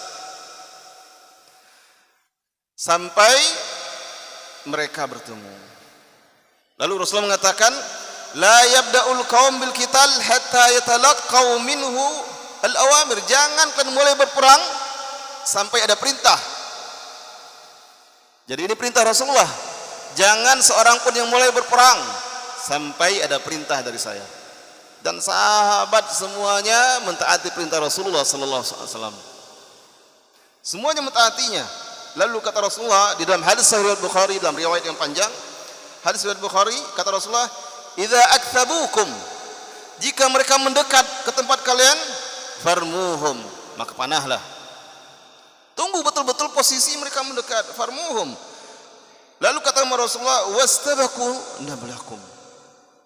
sampai mereka bertemu. Lalu Rasulullah mengatakan, la yabda'ul qaum bil qital hatta yatalaqaw minhu al-awamir. Jangan kalian mulai berperang sampai ada perintah. Jadi ini perintah Rasulullah. Jangan seorang pun yang mulai berperang sampai ada perintah dari saya. Dan sahabat semuanya mentaati perintah Rasulullah sallallahu alaihi wasallam. Semuanya mentaatinya. Lalu kata Rasulullah di dalam hadis sahih Bukhari, dalam riwayat yang panjang, hadis riwayat Bukhari, kata Rasulullah, "Idza aktsabukum," jika mereka mendekat ke tempat kalian, farmuhum, maka panahlah. Tunggu betul-betul posisi mereka mendekat, farmuhum. Lalu kata Rasulullah, "Wastabaku nablakum,"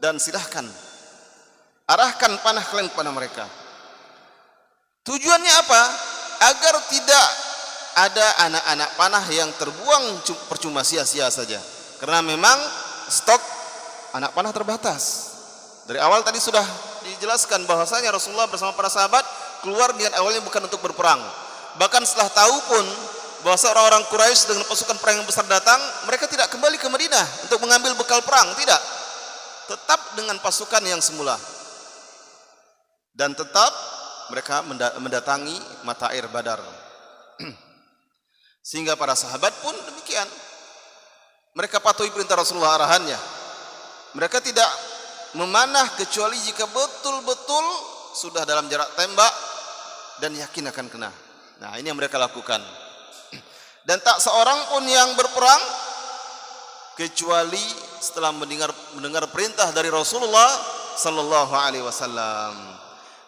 dan silahkan arahkan panah kalian kepada mereka. Tujuannya apa? Agar tidak ada anak-anak panah yang terbuang percuma sia-sia saja. Karena memang stok anak panah terbatas. Dari awal tadi sudah dijelaskan bahwasanya Rasulullah bersama para sahabat keluar niat awalnya bukan untuk berperang. Bahkan setelah tahu pun bahwa orang-orang Quraisy dengan pasukan perang yang besar datang, mereka tidak kembali ke Madinah untuk mengambil bekal perang, tidak. Tetap dengan pasukan yang semula. Dan tetap mereka mendatangi mata air Badar. Sehingga para sahabat pun demikian. Mereka patuhi perintah Rasulullah arahannya. Mereka tidak memanah kecuali jika betul-betul sudah dalam jarak tembak dan yakin akan kena. Nah, ini yang mereka lakukan. Dan tak seorang pun yang berperang kecuali setelah mendengar perintah dari Rasulullah sallallahu alaihi wasallam.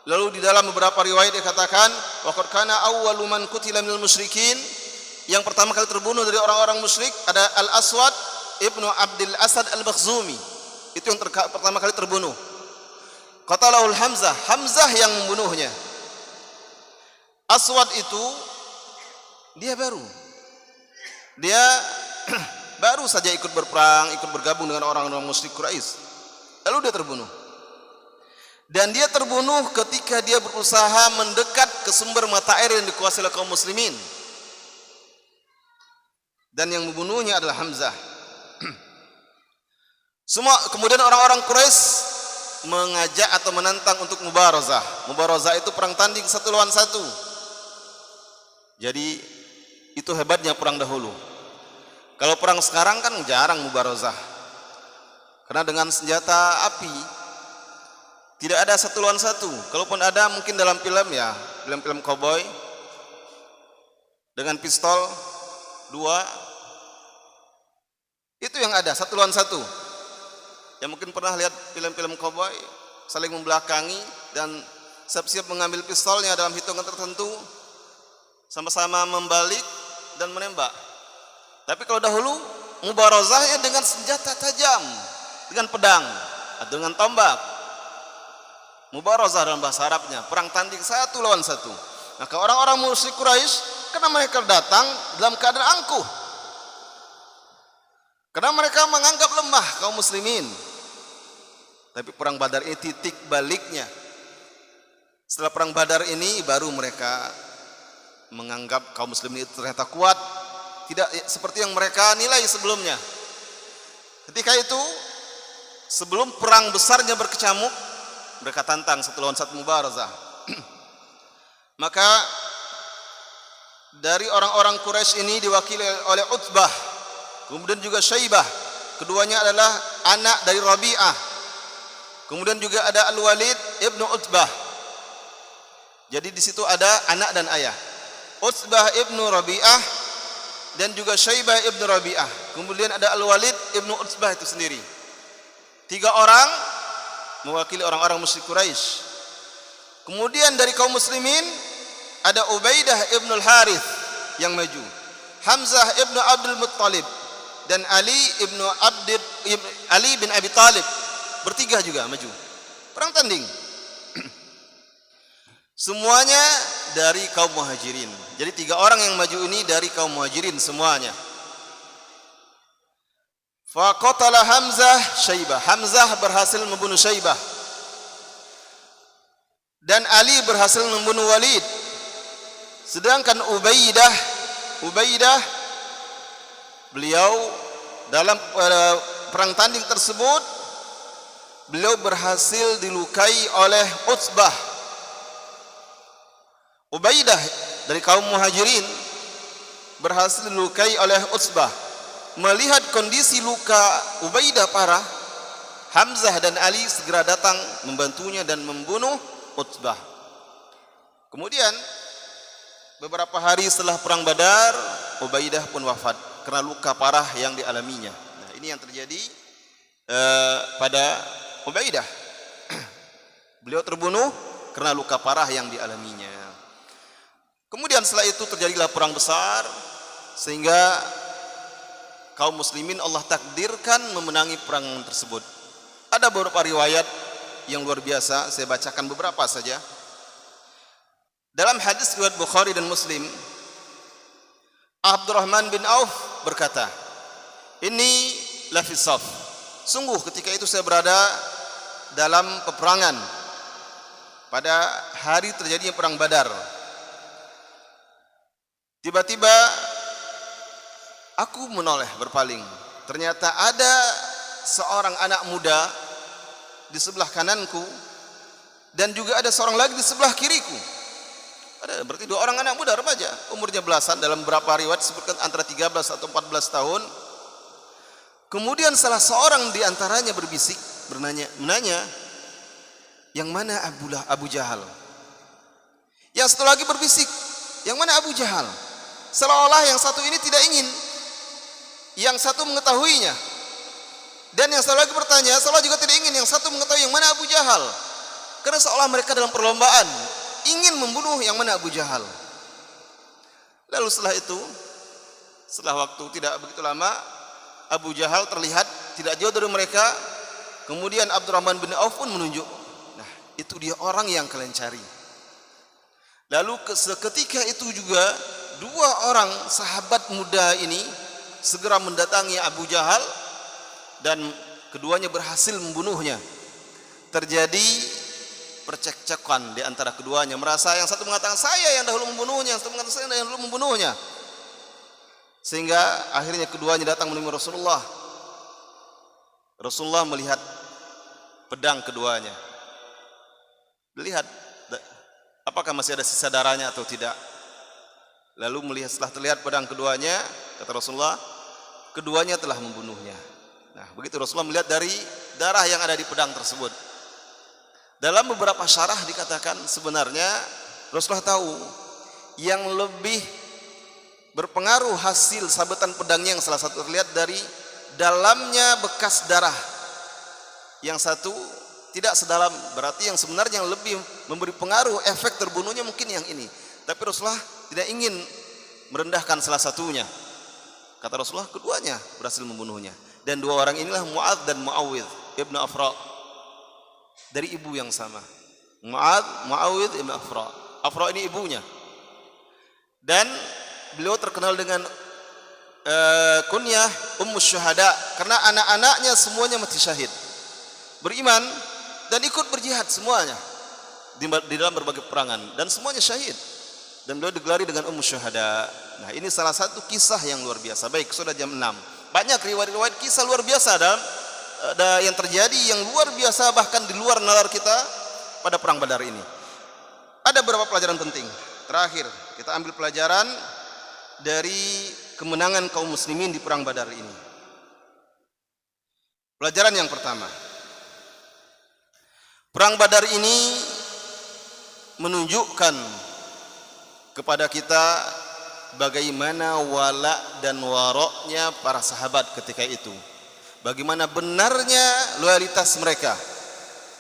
Lalu di dalam beberapa riwayat dikatakan, waqad kana awwalu man qutila minal musyrikin, yang pertama kali terbunuh dari orang-orang musyrik ada Al-Aswad ibnu Abdul Asad Al-Bakhzumi. Itu yang pertama kali terbunuh. Qatalahul Hamzah, Hamzah yang membunuhnya. Aswad itu dia baru saja ikut berperang, ikut bergabung dengan orang-orang musyrik Quraisy. Lalu dia terbunuh. Dan dia terbunuh ketika dia berusaha mendekat ke sumber mata air yang dikuasai oleh kaum muslimin. Dan yang membunuhnya adalah Hamzah. Semua kemudian orang-orang Quraisy mengajak atau menantang untuk mubarazah. Mubarazah itu perang tanding satu lawan satu. Jadi itu hebatnya perang dahulu. Kalau perang sekarang kan jarang mubarazah. Karena dengan senjata api tidak ada satu lawan satu. Kalaupun ada mungkin dalam film ya, film-film cowboy dengan pistol 2. Itu yang ada, satu lawan satu. Yang mungkin pernah lihat film-film cowboy saling membelakangi dan siap-siap mengambil pistolnya dalam hitungan tertentu, sama-sama membalik dan menembak. Tapi kalau dahulu mubarazahnya dengan senjata tajam, dengan pedang atau dengan tombak. Mubarazah dalam bahasa Arabnya, perang tanding satu lawan satu. Maka orang-orang musyrik Quraisy karena mereka datang dalam keadaan angkuh, karena mereka menganggap lemah kaum muslimin. Tapi perang Badar ini titik baliknya. Setelah perang Badar ini baru mereka menganggap kaum muslimin itu ternyata kuat, tidak seperti yang mereka nilai sebelumnya. Ketika itu sebelum perang besarnya berkecamuk, mereka tantang satu lawan satu mubarazah. Maka dari orang-orang Quraisy ini diwakili oleh Utbah, kemudian juga Syaibah. Keduanya adalah anak dari Rabi'ah Kemudian juga ada Al-Walid ibnu Utbah. Jadi di situ ada anak dan ayah. Utbah ibnu Rabi'ah dan juga Syaibah ibnu Rabi'ah. Kemudian ada Al-Walid ibnu Utbah itu sendiri. 3 orang mewakili orang-orang musyrik Quraisy. Kemudian dari kaum muslimin ada Ubaidah ibnu Al-Harith yang maju, Hamzah ibnu Abdul Muttalib, dan Ali bin Abi Talib, bertiga juga maju. Perang tanding. Semuanya dari kaum Muhajirin. Jadi 3 orang yang maju ini dari kaum Muhajirin semuanya. Faqatala Hamzah Syaibah. Hamzah berhasil membunuh Syaibah. Dan Ali berhasil membunuh Walid. Sedangkan Ubaidah beliau dalam perang tanding tersebut beliau berhasil dilukai oleh Utsbah. Ubaidah dari kaum Muhajirin berhasil dilukai oleh Utsbah. Melihat kondisi luka Ubaidah parah, Hamzah dan Ali segera datang membantunya dan membunuh Utsbah. Kemudian beberapa hari setelah perang Badar, Ubaidah pun wafat karena luka parah yang dialaminya. Nah, ini yang terjadi pada Ubaidah. Beliau terbunuh karena luka parah yang dialaminya. Kemudian setelah itu terjadilah perang besar sehingga kaum muslimin Allah takdirkan memenangi perang tersebut. Ada beberapa riwayat yang luar biasa, saya bacakan beberapa saja. Dalam hadis riwayat Bukhari dan Muslim, Abdurrahman bin Auf berkata, "Ini lafis saf." Sungguh ketika itu saya berada dalam peperangan pada hari terjadinya perang Badar. Tiba-tiba aku menoleh berpaling. Ternyata ada seorang anak muda di sebelah kananku dan juga ada seorang lagi di sebelah kiriku. Ada berarti 2 orang anak muda remaja, umurnya belasan, dalam beberapa riwayat disebutkan antara 13 atau 14 tahun. Kemudian salah seorang di antaranya berbisik, menanya, "Yang mana Abu Jahal?" Yang satu lagi berbisik, "Yang mana Abu Jahal?" Seolah-olah yang satu ini tidak ingin yang satu mengetahuinya. Dan yang satu lagi bertanya, seolah juga tidak ingin yang satu mengetahui yang mana Abu Jahal. Karena seolah mereka dalam perlombaan ingin membunuh yang mana Abu Jahal. Lalu setelah itu, setelah waktu tidak begitu lama, Abu Jahal terlihat tidak jauh dari mereka. Kemudian Abdurrahman bin Auf pun menunjuk, "Nah, itu dia orang yang kalian cari." Lalu seketika itu juga 2 orang sahabat muda ini segera mendatangi Abu Jahal dan keduanya berhasil membunuhnya. Terjadi percekcokan di antara keduanya, merasa yang satu mengatakan saya yang dahulu membunuhnya, yang satu mengatakan saya yang dahulu membunuhnya. Sehingga akhirnya keduanya datang menemui Rasulullah. Rasulullah melihat pedang keduanya. Lihat apakah masih ada sisa darahnya atau tidak. Lalu setelah terlihat pedang keduanya, kata Rasulullah, keduanya telah membunuhnya. Nah, begitu Rasulullah melihat dari darah yang ada di pedang tersebut. Dalam beberapa syarah dikatakan sebenarnya Rasulullah tahu yang lebih berpengaruh hasil sabetan pedangnya yang salah satu terlihat dari dalamnya bekas darah. Yang satu tidak sedalam, berarti yang sebenarnya yang lebih memberi pengaruh efek terbunuhnya mungkin yang ini. Tapi Rasulullah tidak ingin merendahkan salah satunya. Kata Rasulullah, keduanya berhasil membunuhnya. Dan 2 orang inilah Mu'adz dan Mu'awidh ibnu Afra, dari ibu yang sama. Mu'awidh ibnu Afra. Afra ini ibunya. Dan beliau terkenal dengan kunyah Ummus Syuhada karena anak-anaknya semuanya mati syahid, beriman dan ikut berjihad semuanya di dalam berbagai peperangan, dan semuanya syahid. Dan beliau digelari dengan Ummu Syuhada. Nah, ini salah satu kisah yang luar biasa. Baik, sudah jam 6. Banyak riwayat-riwayat kisah luar biasa yang terjadi yang luar biasa bahkan di luar nalar kita pada perang Badar ini. Ada beberapa pelajaran penting. Terakhir, kita ambil pelajaran dari kemenangan kaum muslimin di perang Badar ini. Pelajaran yang pertama, Perang Badar ini menunjukkan kepada kita bagaimana wala dan waroknya para sahabat ketika itu, bagaimana benarnya loyalitas mereka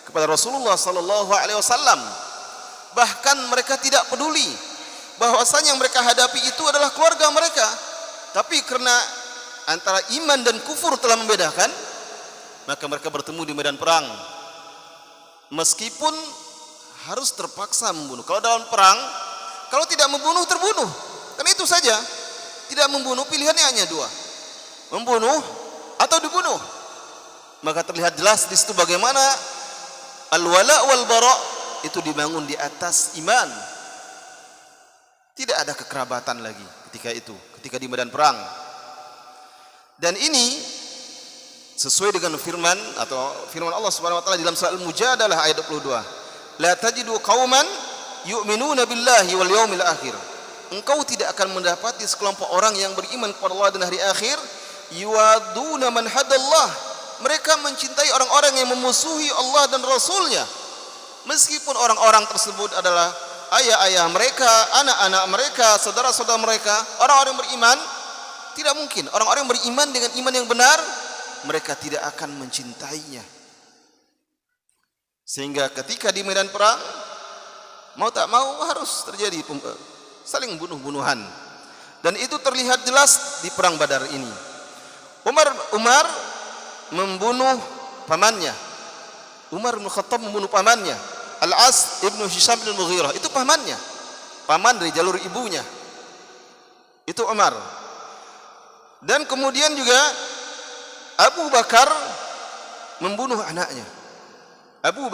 kepada Rasulullah sallallahu alaihi wasallam. Bahkan mereka tidak peduli bahwasanya yang mereka hadapi itu adalah keluarga mereka, tapi karena antara iman dan kufur telah membedakan, maka mereka bertemu di medan perang. Meskipun harus terpaksa membunuh. Kalau dalam perang, kalau tidak membunuh terbunuh. Kan itu saja. Tidak membunuh, pilihannya hanya dua. Membunuh atau dibunuh. Maka terlihat jelas di situ bagaimana al-wala wal bara itu dibangun di atas iman. Tidak ada kekerabatan lagi ketika di medan perang. Dan ini sesuai dengan firman Allah Subhanahu wa taala dalam surah Al-Mujadalah ayat 22. La tajidu qauman yu'minuna billahi wal yaumil akhir. Engkau tidak akan mendapati sekelompok orang yang beriman kepada Allah dan hari akhir, yuwaduna man hadallah. Mereka mencintai orang-orang yang memusuhi Allah dan Rasulnya. Meskipun orang-orang tersebut adalah ayah-ayah mereka, anak-anak mereka, saudara-saudara mereka, orang-orang yang beriman, tidak mungkin orang-orang yang beriman dengan iman yang benar mereka tidak akan mencintainya. Sehingga ketika di medan perang, mau tak mau harus terjadi saling bunuh-bunuhan. Dan itu terlihat jelas di perang Badar ini. Umar membunuh pamannya. Umar bin Khattab membunuh pamannya. Al-As ibnu Hisham bin Mughirah, itu pamannya. Paman dari jalur ibunya. Itu Umar. Dan kemudian juga Abu Bakar membunuh anaknya. Abu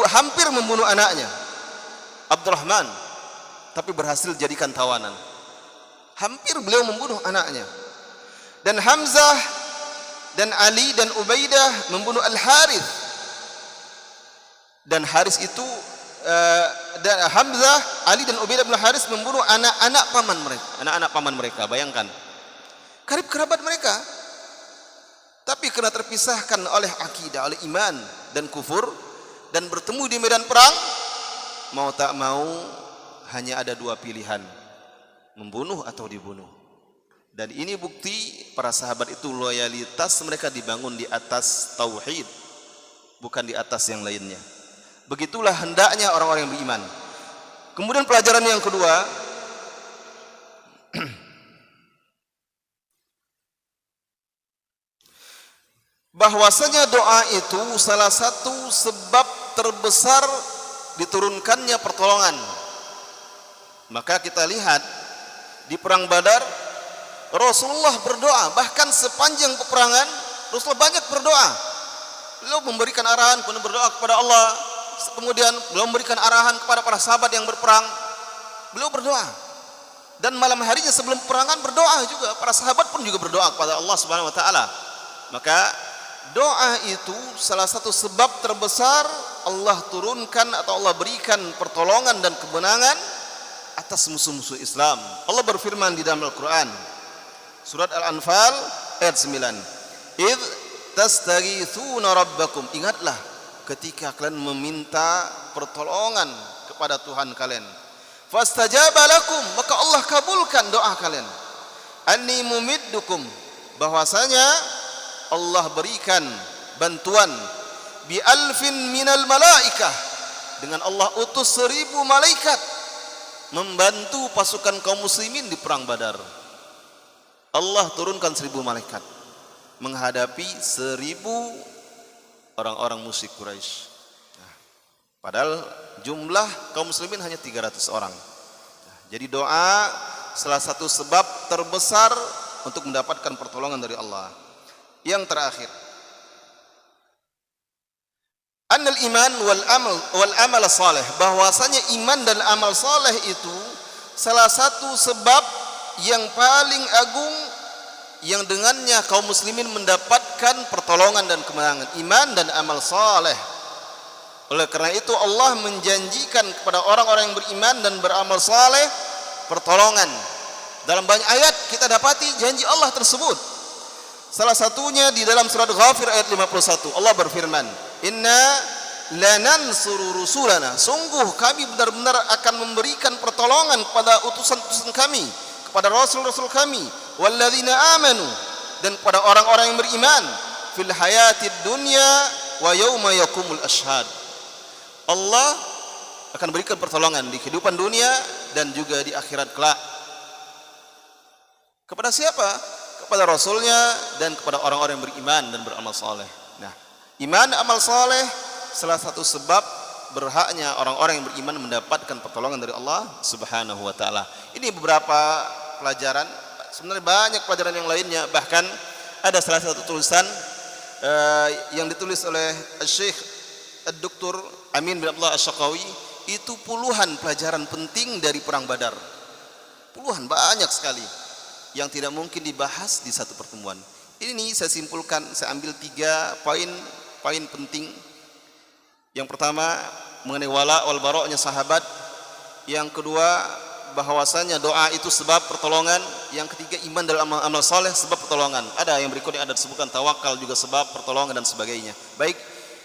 hampir membunuh anaknya Abdurrahman, tapi berhasil jadikan tawanan. Hampir beliau membunuh anaknya. Dan Hamzah dan Ali dan Ubaidah membunuh Al-Harith. Dan Haris itu dan Hamzah, Ali dan Ubaidah bin Haris membunuh anak-anak paman mereka. Bayangkan, karib kerabat mereka. Tapi karena terpisahkan oleh akidah, oleh iman dan kufur, dan bertemu di medan perang, mau tak mau hanya ada dua pilihan, membunuh atau dibunuh. Dan ini bukti para sahabat itu loyalitas mereka dibangun di atas tauhid, bukan di atas yang lainnya. Begitulah hendaknya orang-orang yang beriman. Kemudian pelajaran yang kedua, bahwasanya doa itu salah satu sebab terbesar diturunkannya pertolongan. Maka kita lihat di perang Badar, Rasulullah berdoa. Bahkan sepanjang peperangan Rasulullah banyak berdoa. Beliau memberikan arahan, kemudian berdoa kepada Allah. Kemudian beliau memberikan arahan kepada para sahabat yang berperang. Beliau berdoa. Dan malam harinya sebelum peperangan berdoa juga. Para sahabat pun juga berdoa kepada Allah Subhanahu wa taala. Maka doa itu salah satu sebab terbesar Allah turunkan atau Allah berikan pertolongan dan kemenangan atas musuh-musuh Islam. Allah berfirman di dalam Al-Quran, surat Al-Anfal ayat 9, idh tastaghithuna rabbakum. Ingatlah ketika kalian meminta pertolongan kepada Tuhan kalian, fastajaba lakum, maka Allah kabulkan doa kalian. Anni mumiddukum, bahwasanya Allah berikan bantuan bi alfin minal malaikah, dengan Allah utus 1000 malaikat membantu pasukan kaum muslimin di perang Badar. Allah turunkan 1000 malaikat menghadapi 1000 orang-orang musyrik Quraisy. Padahal jumlah kaum muslimin hanya 300 orang. Jadi doa salah satu sebab terbesar untuk mendapatkan pertolongan dari Allah. Yang terakhir, annal iman wal amal saleh, bahwasanya iman dan amal saleh itu salah satu sebab yang paling agung yang dengannya kaum muslimin mendapatkan pertolongan dan kemenangan. Iman dan amal saleh. Oleh karena itu Allah menjanjikan kepada orang-orang yang beriman dan beramal saleh pertolongan. Dalam banyak ayat kita dapati janji Allah tersebut. Salah satunya di dalam surat Ghafir ayat 51. Allah berfirman, "Inna lanansuru rusulana, sungguh kami benar-benar akan memberikan pertolongan kepada utusan-utusan kami, kepada rasul-rasul kami, walladzina amanu, dan kepada orang-orang yang beriman, fil hayatid dunya wa yauma yaqumul ashhad. Allah akan berikan pertolongan di kehidupan dunia dan juga di akhirat kelak. Kepada siapa? Kepada Rasulnya dan kepada orang-orang yang beriman dan beramal saleh. Nah, iman amal saleh salah satu sebab berhaknya orang-orang yang beriman mendapatkan pertolongan dari Allah Subhanahu wa taala. Ini beberapa pelajaran, sebenarnya banyak pelajaran yang lainnya. Bahkan ada salah satu tulisan yang ditulis oleh Syekh Dr. Amin bin Abdullah Asy-Syaqawi, itu puluhan pelajaran penting dari perang Badar. Puluhan, banyak sekali yang tidak mungkin dibahas di satu pertemuan. Ini saya simpulkan, saya ambil 3 poin penting. Yang pertama mengenai wala wal bara'nya sahabat. Yang kedua bahwasanya doa itu sebab pertolongan. Yang ketiga iman dalam amal soleh sebab pertolongan. Ada yang berikutnya ada disebutkan tawakal juga sebab pertolongan dan sebagainya. Baik,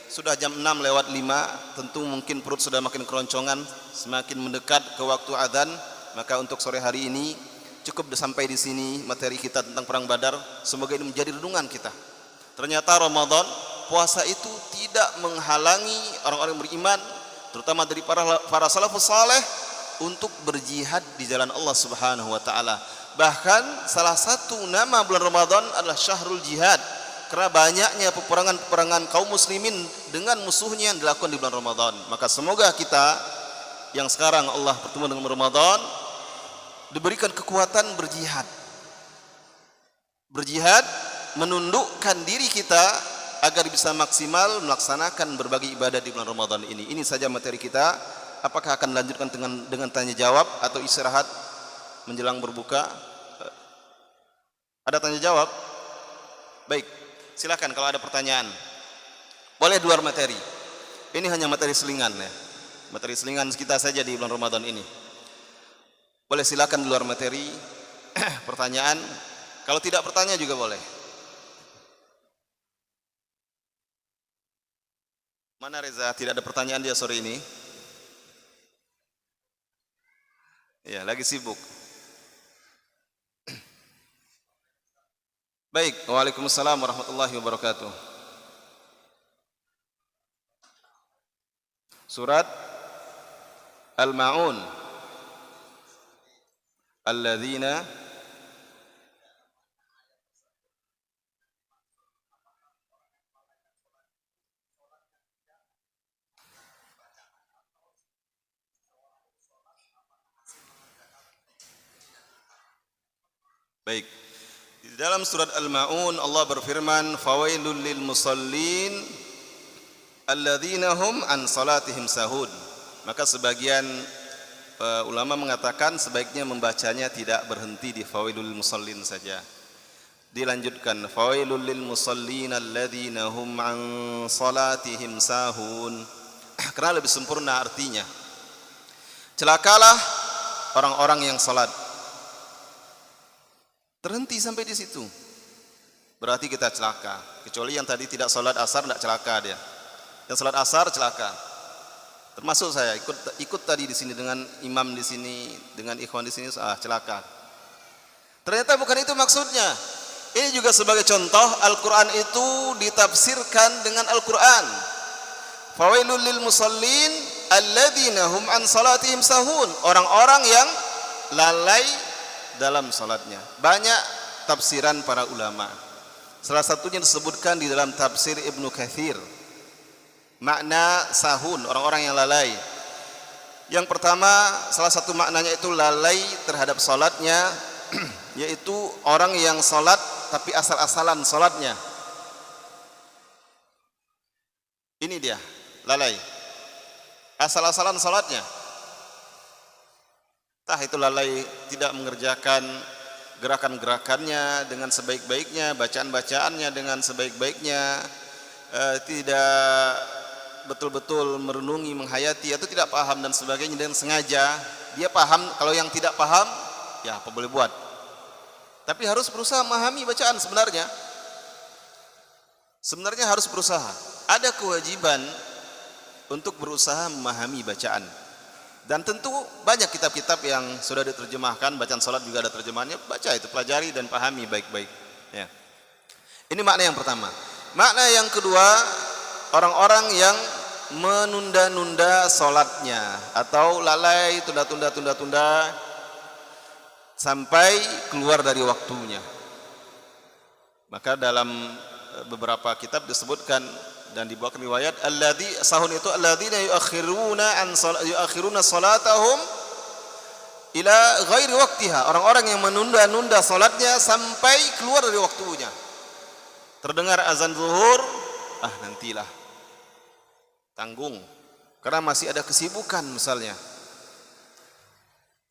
sudah jam 6:05, tentu mungkin perut sudah makin keroncongan, semakin mendekat ke waktu adzan. Maka untuk sore hari ini cukup sampai di sini materi kita tentang perang Badar. Semoga ini menjadi renungan kita. Ternyata Ramadan, puasa itu tidak menghalangi orang-orang beriman, terutama dari para salafus saleh, untuk berjihad di jalan Allah Subhanahu wa taala. Bahkan salah satu nama bulan Ramadan adalah Syahrul Jihad, karena banyaknya peperangan kaum muslimin dengan musuhnya yang dilakukan di bulan Ramadan. Maka semoga kita yang sekarang Allah bertemu dengan Ramadan diberikan kekuatan berjihad. Berjihad menundukkan diri kita agar bisa maksimal melaksanakan berbagai ibadah di bulan Ramadan ini. Ini saja materi kita. Apakah akan dilanjutkan dengan tanya jawab atau istirahat menjelang berbuka? Ada tanya jawab? Baik, silakan kalau ada pertanyaan. Boleh di luar materi. Ini hanya materi selingan ya. Materi selingan kita saja di bulan Ramadan ini. Boleh silakan di luar materi pertanyaan. Kalau tidak bertanya juga boleh. Mana Reza? Tidak ada pertanyaan dia sore ini. Ya, lagi sibuk. Baik, waalaikumsalam warahmatullahi wabarakatuh. Surat Al-Ma'un. Alladzina Baik. Di dalam surat Al-Ma'un Allah berfirman, "Fawailul lil musallin alladzina hum an salatihim sahun." Maka sebagian ulama mengatakan sebaiknya membacanya tidak berhenti di fawailul lil musallin saja. Dilanjutkan, "Fawailul lil musallin alladzina hum an salatihim sahun." Karena lebih sempurna artinya. Celakalah orang-orang yang salat. Terhenti sampai di situ. Berarti kita celaka. Kecuali yang tadi tidak salat asar tidak celaka dia. Yang salat asar celaka. Termasuk saya ikut tadi di sini dengan imam di sini, dengan ikhwan di sini celaka. Ternyata bukan itu maksudnya. Ini juga sebagai contoh Al-Qur'an itu ditafsirkan dengan Al-Qur'an. Fawailul lil musallin alladzina hum an salatihim sahun. Orang-orang yang lalai dalam salatnya. Banyak tafsiran para ulama. Salah satunya disebutkan di dalam tafsir Ibnu Katsir. Makna sahun, orang-orang yang lalai. Yang pertama, salah satu maknanya itu lalai terhadap salatnya, yaitu orang yang salat tapi asal-asalan salatnya. Ini dia, lalai. Asal-asalan salatnya. Entah itu lalai tidak mengerjakan gerakan-gerakannya dengan sebaik-baiknya, bacaan-bacaannya dengan sebaik-baiknya, tidak betul-betul merenungi, menghayati, atau tidak paham dan sebagainya dengan sengaja. Dia paham, kalau yang tidak paham, ya apa boleh buat. Tapi harus berusaha memahami bacaan sebenarnya. Sebenarnya harus berusaha. Ada kewajiban untuk berusaha memahami bacaan. Dan tentu banyak kitab-kitab yang sudah diterjemahkan, bacaan salat juga ada terjemahannya, baca itu, pelajari dan pahami baik-baik. Ya. Ini makna yang pertama. Makna yang kedua, orang-orang yang menunda-nunda salatnya atau lalai, tunda-tunda sampai keluar dari waktunya. Maka dalam beberapa kitab disebutkan dan dibawakan riwayat sahun itu alladzina yuakhiruna salatahum ila ghairi waqtiha, orang-orang yang menunda-nunda salatnya sampai keluar dari waktunya. Terdengar azan zuhur, nantilah, tanggung karena masih ada kesibukan misalnya.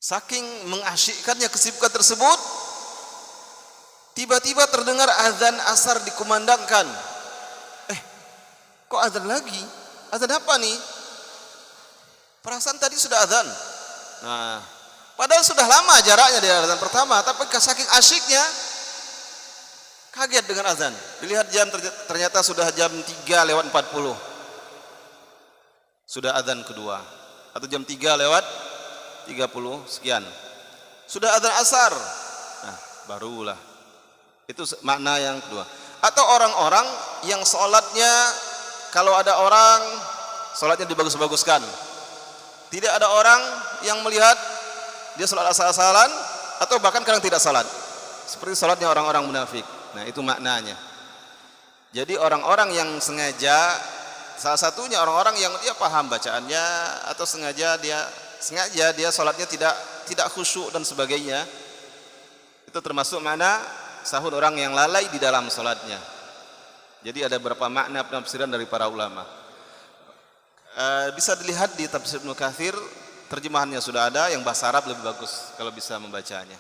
Saking mengasyikkannya kesibukan tersebut, tiba-tiba terdengar azan asar dikumandangkan. Kok azan lagi? Azan apa nih? Perasaan tadi sudah azan. Nah, padahal sudah lama jaraknya dari azan pertama, tapi saking asyiknya kaget dengan azan. Dilihat jam, ternyata sudah jam 3:40. Sudah azan kedua. Atau jam 3:30 sekian. Sudah azan asar. Nah, barulah. Itu makna yang kedua. Atau orang-orang yang sholatnya, kalau ada orang sholatnya dibagus-baguskan, tidak ada orang yang melihat dia sholat asal-asalan, atau bahkan kadang tidak sholat, seperti sholatnya orang-orang munafik. Nah, itu maknanya. Jadi orang-orang yang sengaja, salah satunya orang-orang yang dia paham bacaannya, atau sengaja dia sholatnya tidak khusyuk dan sebagainya, itu termasuk makna sahun orang yang lalai di dalam sholatnya. Jadi ada beberapa makna penafsiran dari para ulama. Bisa dilihat di tafsir Ibnu Katsir, terjemahannya sudah ada, yang bahasa Arab lebih bagus kalau bisa membacanya.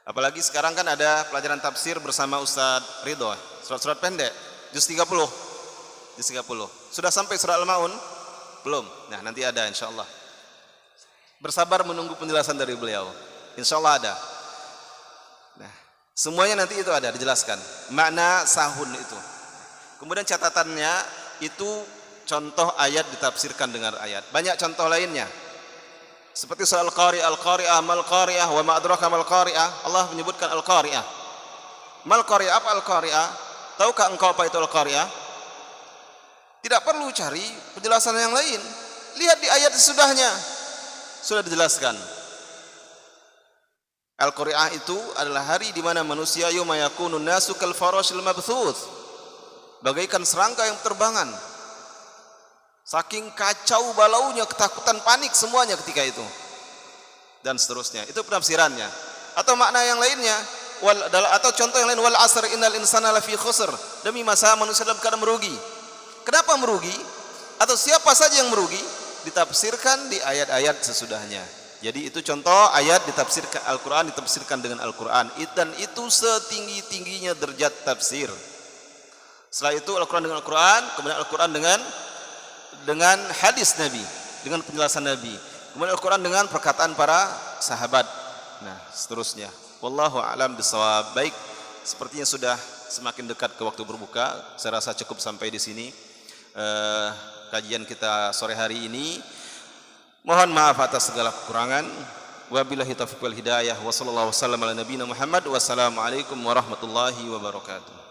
Apalagi sekarang kan ada pelajaran tafsir bersama Ustadz Ridho, surat-surat pendek, juz 30. Sudah sampai surat Al-Maun? Belum. Nah, nanti ada insyaallah. Bersabar menunggu penjelasan dari beliau. Insyaallah ada. Nah, semuanya nanti itu ada dijelaskan. Makna sahun itu. Kemudian catatannya itu contoh ayat ditafsirkan dengan ayat. Banyak contoh lainnya. Seperti soal Al-Qari'ah, mal Qari'ah, wa ma adraka mal Qari'ah. Allah menyebutkan Al-Qari'ah. Mal Qari'ah, apa Al-Qari'ah? Tahukah engkau apa itu Al-Qari'ah? Tidak perlu cari penjelasan yang lain. Lihat di ayat sesudahnya. Sudah dijelaskan. Al-Qari'ah itu adalah hari di mana manusia yauma yakunun nasu kal farashil mabthuth, bagaikan serangga yang terbangan. Saking kacau balaunya, ketakutan, panik semuanya ketika itu. Dan seterusnya. Itu penafsirannya. Atau makna yang lainnya, atau contoh yang lain, wal asr innal insana lafi khusr, demi masa manusia dalam keadaan merugi. Kenapa merugi? Atau siapa saja yang merugi? Ditafsirkan di ayat-ayat sesudahnya. Jadi itu contoh ayat ditafsirkan, Al-Quran ditafsirkan dengan Al-Quran, dan itu setinggi-tingginya derajat tafsir. Setelah itu Al-Quran dengan Al-Quran, kemudian Al-Quran dengan hadis Nabi, dengan penjelasan Nabi, kemudian Al-Quran dengan perkataan para sahabat. Nah, seterusnya. Wallahu a'lam bishawab. Baik, sepertinya sudah semakin dekat ke waktu berbuka. Saya rasa cukup sampai di sini kajian kita sore hari ini. Mohon maaf atas segala kekurangan. Wabillahi taufiq wal hidayah. Wa sallallahu wasallam ala nabiyina Muhammad. Wassalamualaikum warahmatullahi wabarakatuh.